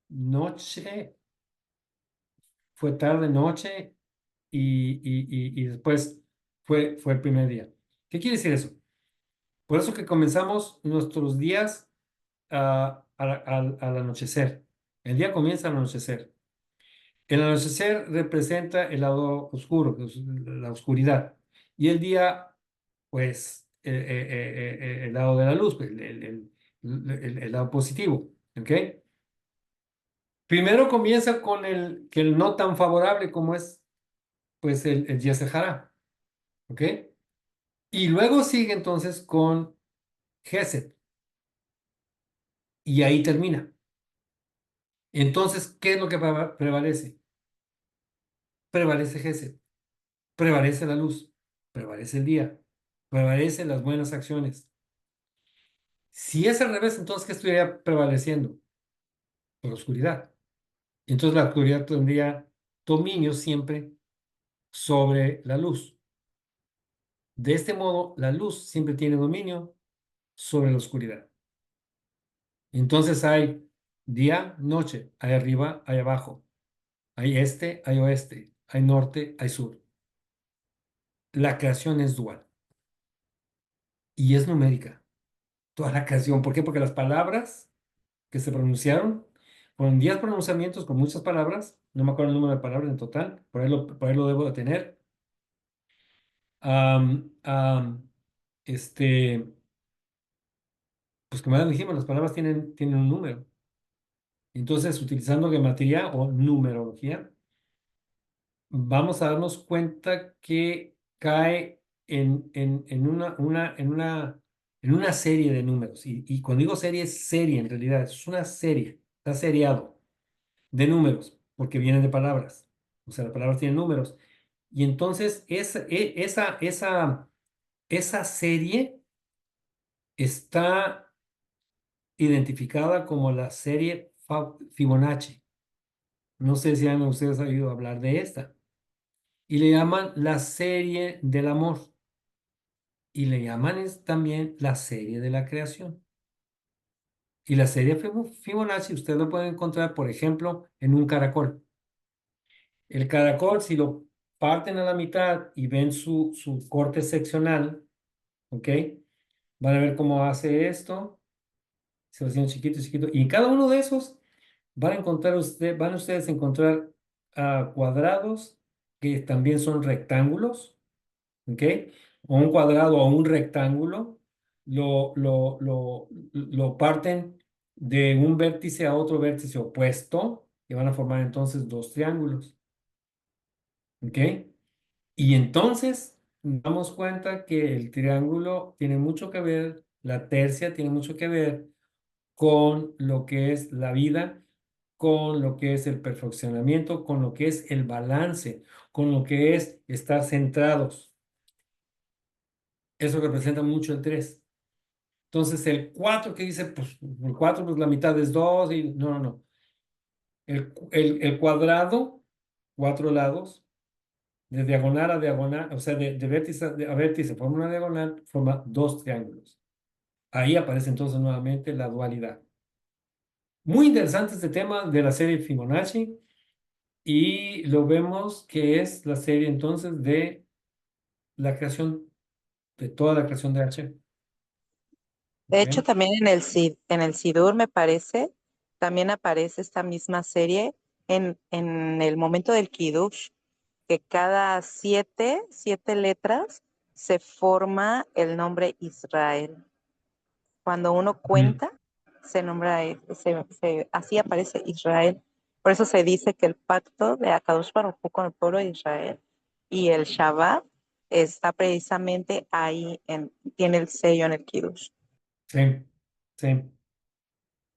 noche, fue tarde, noche, y después fue el primer día. ¿Qué quiere decir eso? Por eso que comenzamos nuestros días al anochecer. El día comienza al anochecer. El anochecer representa el lado oscuro, la oscuridad. Y el día, pues, el lado de la luz, pues, el lado positivo. ¿Ok? Primero comienza con el no tan favorable como es, pues, el Yetzer Hara. ¿Ok? Y luego sigue entonces con Gesed. Y ahí termina. Entonces, ¿qué es lo que prevalece? Prevalece Gesed, prevalece la luz, prevalece el día, prevalecen las buenas acciones. Si es al revés, entonces, ¿qué estaría prevaleciendo? La oscuridad. Entonces, la oscuridad tendría dominio siempre sobre la luz. De este modo, la luz siempre tiene dominio sobre la oscuridad. Entonces, hay día, noche, hay arriba, hay abajo, hay este, hay oeste, hay norte, hay sur. La creación es dual y es numérica. Toda la creación. ¿Por qué? Porque las palabras que se pronunciaron con 10 pronunciamientos, con muchas palabras, no me acuerdo el número de palabras en total, por ahí lo debo de tener. Am, am, este, pues como ya dijimos, las palabras tienen un número. Entonces, utilizando gematría o numerología, vamos a darnos cuenta que cae en una serie de números. Y cuando digo serie, es serie en realidad, es una serie, está seriado de números, porque vienen de palabras. O sea, las palabras tienen números. Y entonces esa serie está identificada como la serie Fibonacci. No sé si han ustedes oído hablar de esta. Y le llaman la serie del amor. Y le llaman también la serie de la creación. Y la serie Fibonacci usted lo puede encontrar, por ejemplo, en un caracol. El caracol, si lo parten a la mitad y ven su corte seccional, ¿ok? Van a ver cómo hace esto. Se va haciendo chiquito, chiquito. Y en cada uno de esos van ustedes a encontrar cuadrados que también son rectángulos, ¿ok? O un cuadrado o un rectángulo, lo parten de un vértice a otro vértice opuesto y van a formar entonces dos triángulos, ¿ok? Y entonces damos cuenta que el triángulo tiene mucho que ver, la tercia tiene mucho que ver con lo que es la vida, con lo que es el perfeccionamiento, con lo que es el balance, con lo que es estar centrados. Eso representa mucho el 3. Entonces el 4 que dice, pues el 4 pues la mitad es 2 y no, no, no. El cuadrado, cuatro lados, de diagonal a diagonal, o sea, de vértice a vértice, forma una diagonal, forma dos triángulos. Ahí aparece entonces nuevamente la dualidad. Muy interesante este tema de la serie Fibonacci y lo vemos que es la serie entonces de la creación, de toda la creación de H. De hecho, ¿Ok? también en el Sidur, me parece, también aparece esta misma serie en el momento del Kiddush, que cada siete letras se forma el nombre Israel. Cuando uno Mm. cuenta, se nombra, así aparece Israel. Por eso se dice que el pacto de Akadosh Baruj Hu con el pueblo de Israel y el Shabbat está precisamente ahí, tiene el sello en el Kiddush. Sí, sí,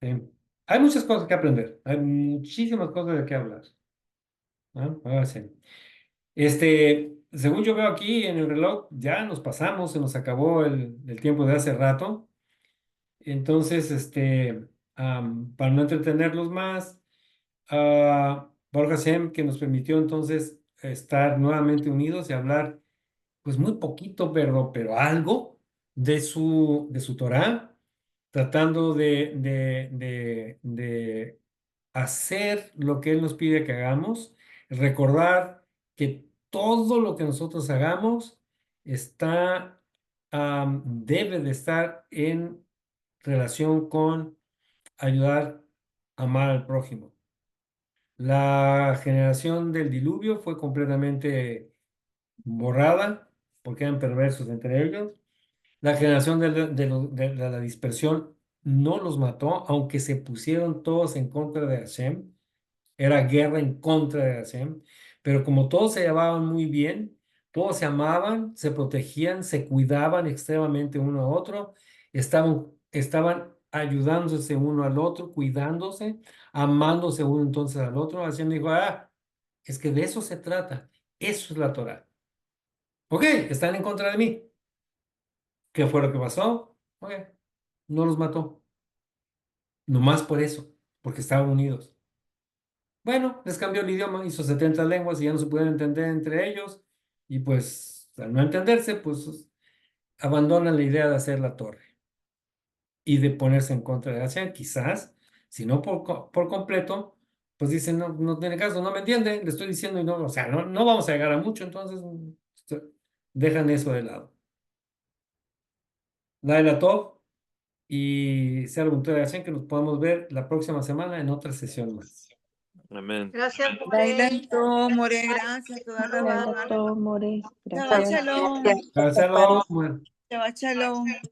sí. Hay muchas cosas que aprender, hay muchísimas cosas de qué hablar. ¿No? Ahora sí. Según yo veo aquí en el reloj, ya nos pasamos, se nos acabó el tiempo de hace rato. Entonces, para no entretenerlos más, Baruch Hashem, que nos permitió entonces estar nuevamente unidos y hablar, pues muy poquito, pero algo de su Torá, tratando de hacer lo que Él nos pide que hagamos, recordar que todo lo que nosotros hagamos debe de estar en relación con ayudar a amar al prójimo. La generación del diluvio fue completamente borrada porque eran perversos entre ellos. La generación de la dispersión no los mató, aunque se pusieron todos en contra de Hashem. Era guerra en contra de Hashem. Pero como todos se llevaban muy bien, todos se amaban, se protegían, se cuidaban extremadamente uno a otro, estaban ayudándose uno al otro, cuidándose, amándose uno entonces al otro. Hashem dijo, es que de eso se trata. Eso es la Torah. Ok, están en contra de mí. ¿Qué fue lo que pasó? Ok, no los mató. Nomás por eso, porque estaban unidos. Bueno, les cambió el idioma, hizo 70 lenguas y ya no se pueden entender entre ellos. Y pues, al no entenderse, pues abandonan la idea de hacer la torre y de ponerse en contra de Hashem. Quizás, si no por completo, pues dicen, no, no tiene caso, no me entiende, le estoy diciendo y no, o sea, no vamos a llegar a mucho, entonces dejan eso de lado. Laila Tov y sea la voluntad de Hashem que nos podamos ver la próxima semana en otra sesión más. Amén. Gracias, Dailan to, more, gracias. Toda Gracias, rabá. More. Shabbat Gracias. shalom. Shalom. Shabbat shalom.